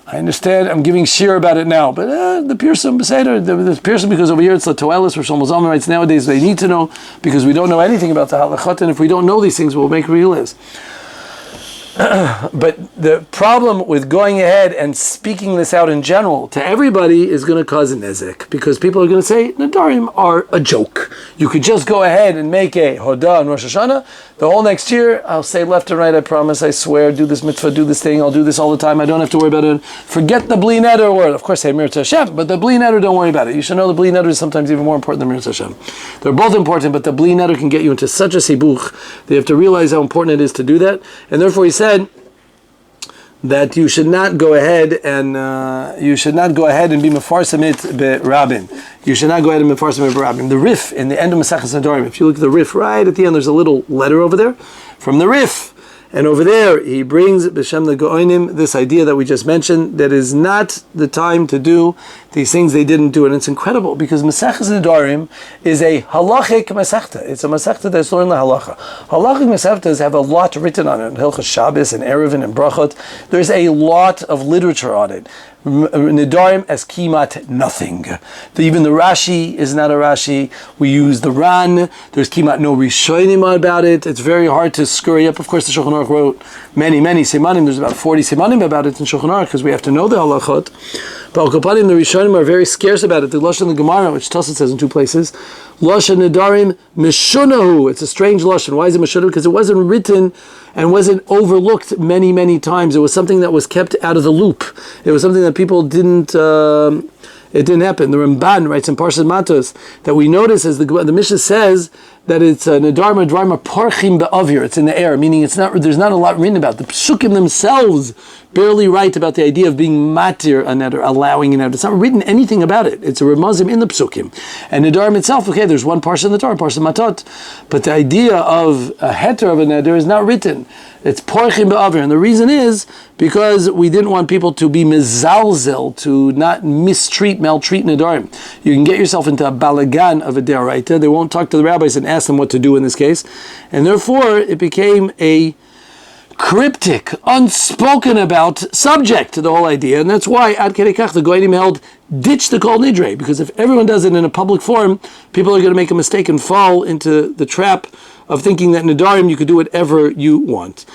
Speaker 1: I understand, I'm giving shir about it now, but the Pirsum Beseder, the Pirsum, because over here it's the Toelis, where Shlomo Zalman writes nowadays, they need to know, because we don't know anything about the halachot, and if we don't know these things, we'll make realize. But the problem with going ahead and speaking this out in general to everybody is going to cause a nezek, because people are going to say Nadarim are a joke. You could just go ahead and make a Hodah on Rosh Hashanah. The whole next year, I'll say left and right, I promise, I swear, do this mitzvah, do this thing, I'll do this all the time, I don't have to worry about it. Forget the Bli Neder word. Of course, say Mir Hashem, but the Bli Neder, don't worry about it. You should know the Bli Neder is sometimes even more important than Mir Hashem. They're both important, but the Bli Neder can get you into such a sibuch that you have to realize how important it is to do that. And therefore he said that you should not go ahead and be mefarsamit berabim. You should not go ahead and mefarsamit berabim. The Rif in the end of Maseches Nadarim, if you look at the Rif right at the end, there's a little letter over there from the Rif. And over there, he brings B'Shem the Go'onim this idea that we just mentioned, that is not the time to do these things they didn't do. And it's incredible, because Maseches Nedarim is a halachic Masechta. It's a Masechta that's learned the halacha. Halachic Masechtas have a lot written on it. In Hilchos Shabbos and Erevin and Brachot, there's a lot of literature on it. Nedarim as kimat nothing. Even the Rashi is not a Rashi. We use the Ran. There's kimat no Rishonim about it. It's very hard to scurry up. Of course, the Shulchan Aruch wrote many simanim. There's about 40 simanim about it in Shulchan Aruch, because we have to know the halachot. But Al-Kapanim, the Rishonim are very scarce about it. The Lashon the Gemara, which Tosfos says in two places, Lashon Nedarim Mishunahu. It's a strange Lashon. Why is it Mishunahu? Because it wasn't written and wasn't overlooked many times. It was something that was kept out of the loop. It was something that people didn't, it didn't happen. The Ramban writes in Parshas Matos that we notice, as the Mishnah says, that it's Nedarim Dvarma Parchim Be'avir. It's in the air, meaning there's not a lot written about. The Psukim themselves barely write about the idea of being matir a neder, allowing a neder. It's not written anything about it. It's a remazim in the psukim. And nedarim itself, okay, there's one parsha in the Torah, parsha matot, but the idea of a heter of a neder is not written. It's porchim be'avir, and the reason is because we didn't want people to be mizalzel, to not maltreat nedarim. You can get yourself into a balagan of a deraita. They won't talk to the rabbis and ask them what to do in this case, and therefore it became a cryptic, unspoken about subject to the whole idea, and that's why Ad Kedei Kach the Goyim held ditch the Kol Nidreh, because if everyone does it in a public forum, people are going to make a mistake and fall into the trap of thinking that Nedarim you could do whatever you want.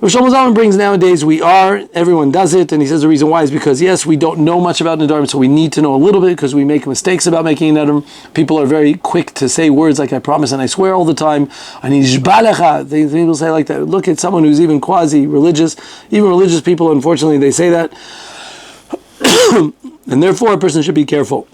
Speaker 1: Rosh Hashanah brings nowadays everyone does it, and he says the reason why is because yes, we don't know much about Nedarim, so we need to know a little bit because we make mistakes about making Nedarim. People are very quick to say words like I promise and I swear all the time. And people say like that. Look at someone who's even quasi-religious. Even religious people, unfortunately, they say that. And therefore a person should be careful.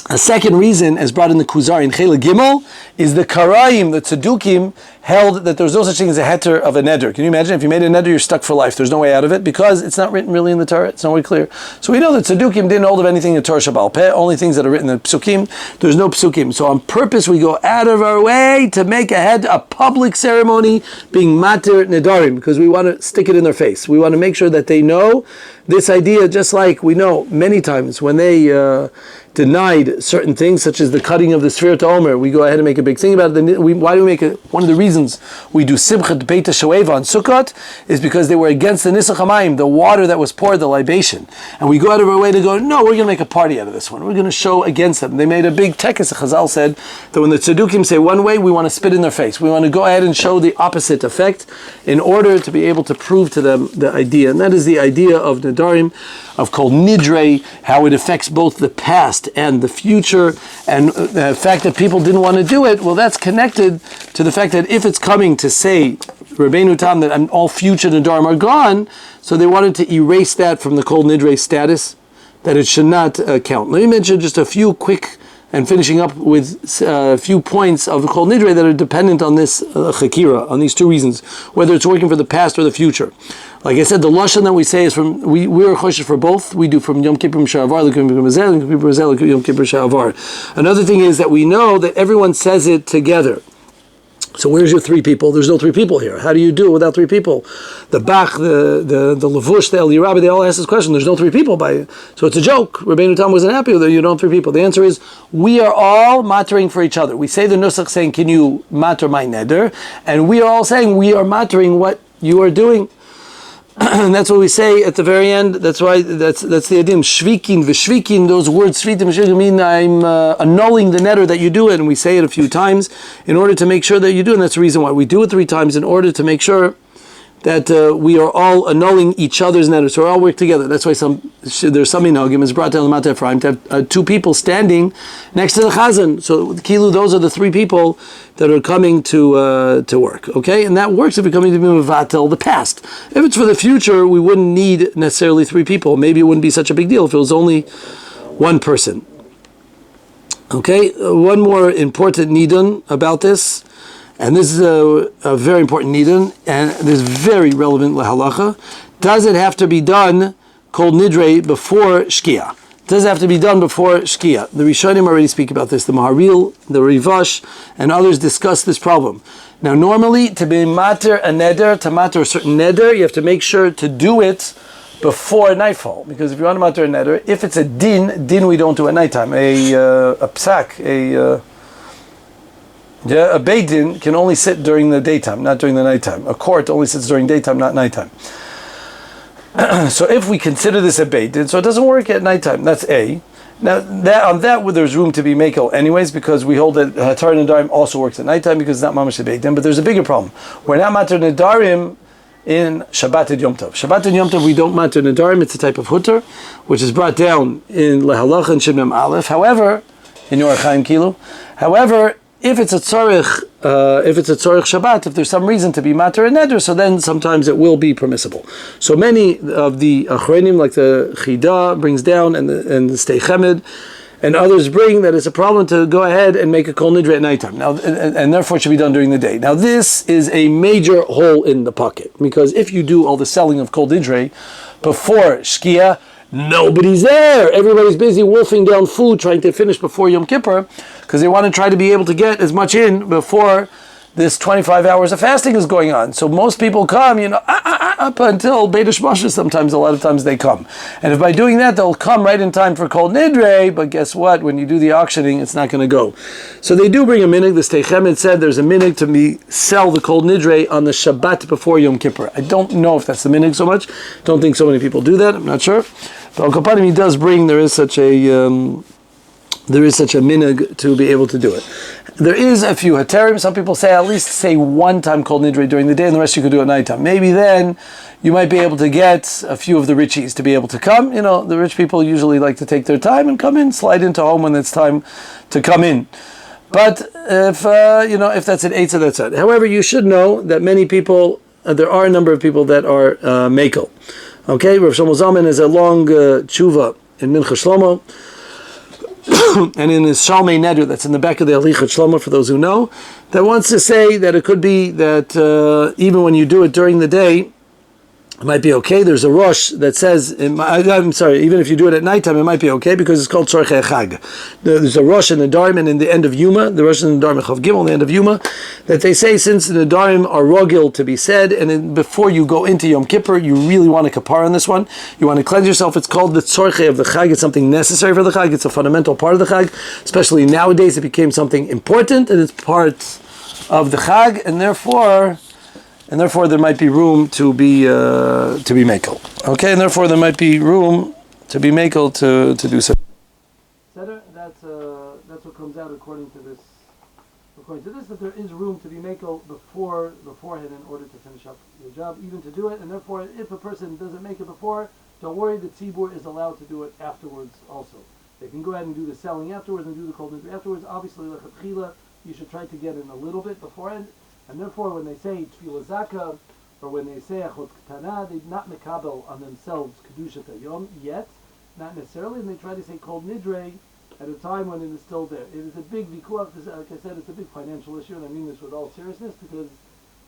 Speaker 1: A second reason, as brought in the Kuzari in Chela Gimel, is the Karaim, the Tzedukim, held that there's no such thing as a heter of a neder. Can you imagine? If you made a neder, you're stuck for life. There's no way out of it, because it's not written really in the Torah. It's not really clear. So we know that Tzedukim didn't hold of anything in Torah Shabbal Peh, only things that are written in Psukim. There's no Psukim. So on purpose, we go out of our way to make a public ceremony being Matir Nedarim, because we want to stick it in their face. We want to make sure that they know this idea, just like we know many times when they denied certain things, such as the cutting of the Sfirot Omer. We go ahead and make a big thing about it. Why do we make it? One of the reasons we do Simchat Beit HaShoeva on Sukkot is because they were against the Nisach HaMayim, the water that was poured, the libation. And we go out of our way to go, no, we're going to make a party out of this one. We're going to show against them. They made a big tekes. Chazal said that when the Tzedukim say one way, we want to spit in their face. We want to go ahead and show the opposite effect in order to be able to prove to them the idea. And that is the idea of Nedarim, of Kol Nidreh, how it affects both the past and the future, and the fact that people didn't want to do it, well, that's connected to the fact that if it's coming to say, Rabbeinu Tam, that all future Nedarim are gone, so they wanted to erase that from the Kol Nidreh status, that it should not count. Let me mention just a few quick, and finishing up with a few points of the Kol Nidreh that are dependent on this Chakira, on these two reasons, whether it's working for the past or the future. Like I said, the lashon that we say is from, we are choshesh for both. We do from Yom Kippur Sha'avar, Yom Kippur Mazel, Yom Kippur Mazel, Yom Kippur Sha'avar. Another thing is that we know that everyone says it together. So where's your three people? There's no three people here. How do you do it without three people? The Bach, the Levush, the Eli Rabbi, they all ask this question. There's no three people by, so it's a joke. Rabbeinu Tam wasn't happy with it. You don't have three people. The answer is, we are all mattering for each other. We say the Nusach saying, can you matter my neder? And we are all saying, we are mattering what you are doing. And that's what we say at the very end. That's why that's the idiom shvikin v'shvikin. Those words shvitim v'shvikin mean I'm annulling the neder that you do it, and we say it a few times in order to make sure that you do it. And that's the reason why we do it 3 times, in order to make sure that we are all annulling each other's neder. So we all work together. That's why there's some minhagim is brought down the Mata Ephraim to have 2 people standing next to the chazan. So kilu, those are the 3 people that are coming to work. Okay, and that works if you're coming to be mevatel the past. If it's for the future, we wouldn't need necessarily 3 people. Maybe it wouldn't be such a big deal if it was only 1 person. Okay, one more important nidun about this. And this is a very important nidun, and this is very relevant lahalacha. Does it have to be done called Nidreh before Shkia? Does it have to be done before Shkia? The Rishonim already speak about this. The Maharil, the Rivash, and others discuss this problem. Now, normally, to be mater a neder, to mater a certain neder, you have to make sure to do it before nightfall. Because if you want to mater a neder, if it's a din we don't do at nighttime. A psak, a Beit Din can only sit during the daytime, not during the nighttime. A court only sits during daytime, not nighttime. So if we consider this a Beit Din, so it doesn't work at nighttime. That's A. Now, there's room to be makel anyways, because we hold that Hatar Nedarim also works at nighttime, because it's not mamash a Beit Din. But there's a bigger problem. We're not matar Nedarim in Shabbat and Yom Tov. Shabbat and Yom Tov, we don't matar Nedarim. It's a type of hutter, which is brought down in Lehalacha and Shibnam Aleph. However, in Yorach Chaim Kilu, however, if it's a tzorich Shabbat, if there's some reason to be mater and neder, so then sometimes it will be permissible. So many of the achronim, like the Chida brings down, and the Stei Chemed, and others bring that it's a problem to go ahead and make a kol nidre at nighttime. Now, and therefore it should be done during the day. Now, this is a major hole in the pocket, because if you do all the selling of kol nidre before Shkia, nobody's there. Everybody's busy wolfing down food, trying to finish before Yom Kippur, because they want to try to be able to get as much in before this 25 hours of fasting is going on. So most people come, up until Beit HaShmashah, sometimes, a lot of times they come. And if by doing that, they'll come right in time for Kol Nidreh, but guess what? When you do the auctioning, it's not going to go. So they do bring a minig. The Stei Chemed said there's a minig to sell the Kol Nidreh on the Shabbat before Yom Kippur. I don't know if that's the minig so much. Don't think so many people do that. I'm not sure. But Al Kapanim, he does bring, there is such a minig to be able to do it. There is a few heterim. Some people say at least say 1 time Kol Nidreh during the day, and the rest you could do at nighttime. Maybe then you might be able to get a few of the richies to be able to come. The rich people usually like to take their time and come in, slide into home when it's time to come in. But if that's an eitzah, that's it. However, you should know that many people, there are a number of people that are mekel. Okay, Rav Shlomo Zalman is a long tshuva in Mincha Shlomo, and in his Shalmei Neder, that's in the back of the Halichat Shlomo, for those who know, that wants to say that it could be that even when you do it during the day, it might be okay. There's a Rosh that says, I'm sorry, even if you do it at nighttime, it might be okay, because it's called Tzorchei Chag. There's a Rosh in the Darim, and in the end of Yuma, the Rosh in the Darim, Chav Gimel, in the end of Yuma, that they say, since the Darim are rogil to be said, and then before you go into Yom Kippur, you really want to kapar on this one. You want to cleanse yourself. It's called the Tzorchei of the Chag. It's something necessary for the Chag. It's a fundamental part of the Chag. Especially nowadays, it became something important, and it's part of the Chag, and therefore there might be room to be mekel. Okay, and therefore there might be room to be mekel to do so. That's what comes out according to this. According to this, that there is room to be mekel beforehand in order to finish up the job, even to do it. And therefore, if a person doesn't make it before, don't worry. The tzibur is allowed to do it afterwards also. They can go ahead and do the selling afterwards and do the kol nidreh afterwards. Obviously, lechatchila, you should try to get in a little bit beforehand. And therefore, when they say Tefillah Zaka, or when they say Achot Ketana, they not mekabel on themselves Kedushat Hayom yet, not necessarily, and they try to say Kol Nidreh at a time when it is still there. It is a big vikuach, like I said, it's a big financial issue, and I mean this with all seriousness, because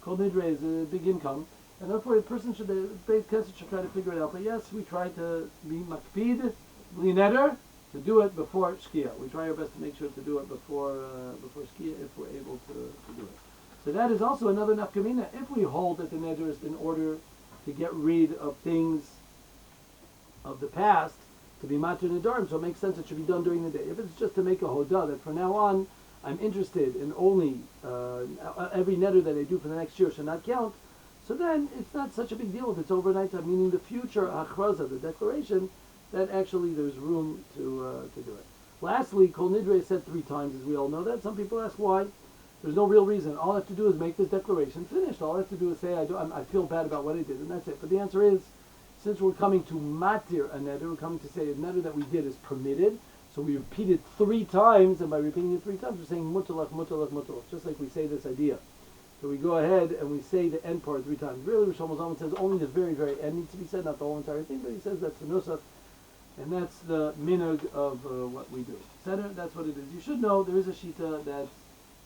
Speaker 1: Kol Nidreh is a big income, and therefore a person should try to figure it out. But yes, we try to be makpid, bli neder, to do it before Shkia. We try our best to make sure to do it before Shkia if we're able to do it. So that is also another nafkamina. If we hold that the neder is in order to get rid of things of the past, to be matur nedarim, so it makes sense it should be done during the day. If it's just to make a hodah, that from now on, I'm interested in only every neder that I do for the next year should not count, So then it's not such a big deal if it's overnight time, meaning the future achraza, the declaration, that actually there's room to do it. Lastly, Kol Nidreh is said 3 times, as we all know that. Some people ask why. There's no real reason. All I have to do is make this declaration finished. All I have to do is say I feel bad about what I did, and that's it. But the answer is, since we're coming to matir a neder, we're coming to say a neder that we did is permitted. So we repeat it 3 times, and by repeating it 3 times, we're saying mutalach, mutalach, mutalach, just like we say this idea. So we go ahead and we say the end part 3 times. Really, Rosh Hashanah says only the very, very end needs to be said, not the whole entire thing, but he says that's the nusach, and that's the minhag of what we do. Center, that's what it is. You should know there is a shita that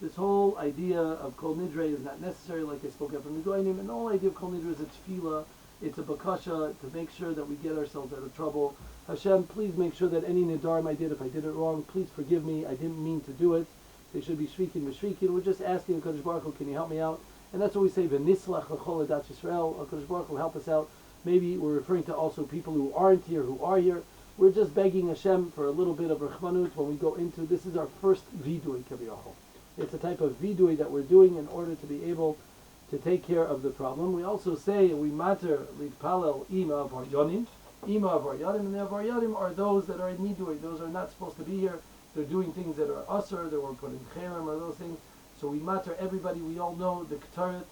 Speaker 1: this whole idea of Kol Nidreh is not necessary, like I spoke of from the Goyim, and the whole idea of Kol Nidreh is a tefillah, it's a bakasha to make sure that we get ourselves out of trouble. Hashem, please make sure that any nidarim I did, if I did it wrong, please forgive me, I didn't mean to do it. They should be shrikin v'shrikin. We're just asking HaKadosh Baruch Hu, can you help me out? And that's what we say, v'nislach l'chol adat Yisrael, HaKadosh Baruch Hu, help us out. Maybe we're referring to also people who aren't here, who are here. We're just begging Hashem for a little bit of rachmanut when we go into, this is our first vidui kaviyachol. It's a type of vidui that we're doing in order to be able to take care of the problem. We also say, we matter litpalel ima of haryanim, and the avaryanim are those that are in nidui, those are not supposed to be here. They're doing things that are usher, they were put in cherem or those things. So we matter everybody. We all know the Ketaret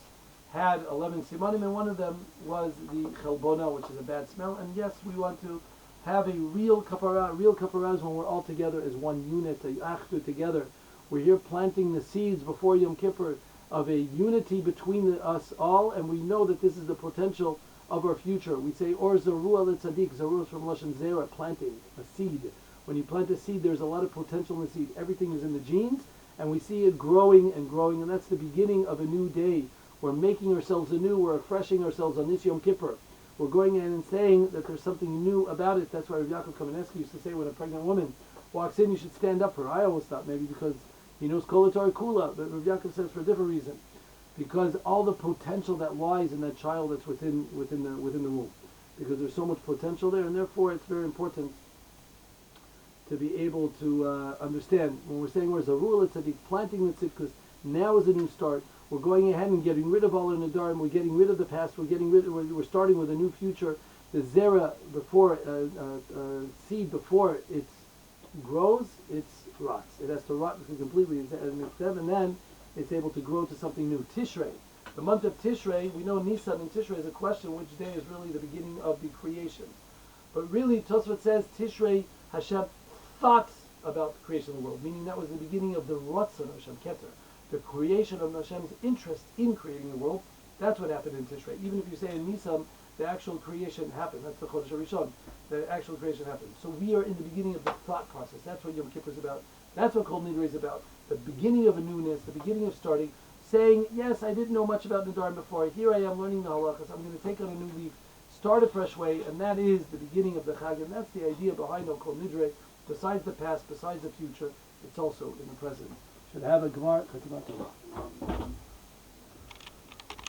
Speaker 1: had 11 simanim, and one of them was the chelbona, which is a bad smell. And yes, we want to have a real kapara. Real kapara is when we're all together as one unit, a achdu together. We're here planting the seeds before Yom Kippur of a unity between us all, and we know that this is the potential of our future. We say, or zarua l'tzadik, zarua is from Lashon Zera, planting, a seed. When you plant a seed, there's a lot of potential in the seed. Everything is in the genes, and we see it growing and growing, and that's the beginning of a new day. We're making ourselves anew, we're refreshing ourselves on this Yom Kippur. We're going in and saying that there's something new about it. That's why Rav Yaakov Kamenetsky used to say when a pregnant woman walks in, you should stand up for her. I always thought maybe because he knows Kol Torah Kula, but Rav Yaakov says for a different reason. Because all the potential that lies in that child that's within the womb. Because there's so much potential there, and therefore it's very important to be able to understand when we're saying we're zarua l'tzadik, planting the tzid, because now is a new start. We're going ahead and getting rid of all our nadarim. We're getting rid of the past. We're starting with a new future. The zera before seed before it grows, it rots. It has to rot completely, and then it's able to grow to something new. Tishrei, the month of Tishrei, we know Nisan and Tishrei is a question which day is really the beginning of the creation. But really, Tosfot says Tishrei Hashem thought about the creation of the world, meaning that was the beginning of the Ratzon of Hashem Keter, the creation of Hashem's interest in creating the world. That's what happened in Tishrei. Even if you say in Nisan, the actual creation happened. That's the Chodesh HaRishon. The actual creation happened. So we are in the beginning of the thought process. That's what Yom Kippur is about. That's what Kol Nidreh is about. The beginning of a newness, the beginning of starting, saying, yes, I didn't know much about Nidarim before. Here I am learning the halachas. I'm going to take on a new leaf, start a fresh way, and that is the beginning of the Chag. And that's the idea behind Kol Nidreh. Besides the past, besides the future, it's also in the present. Should have a Gemara.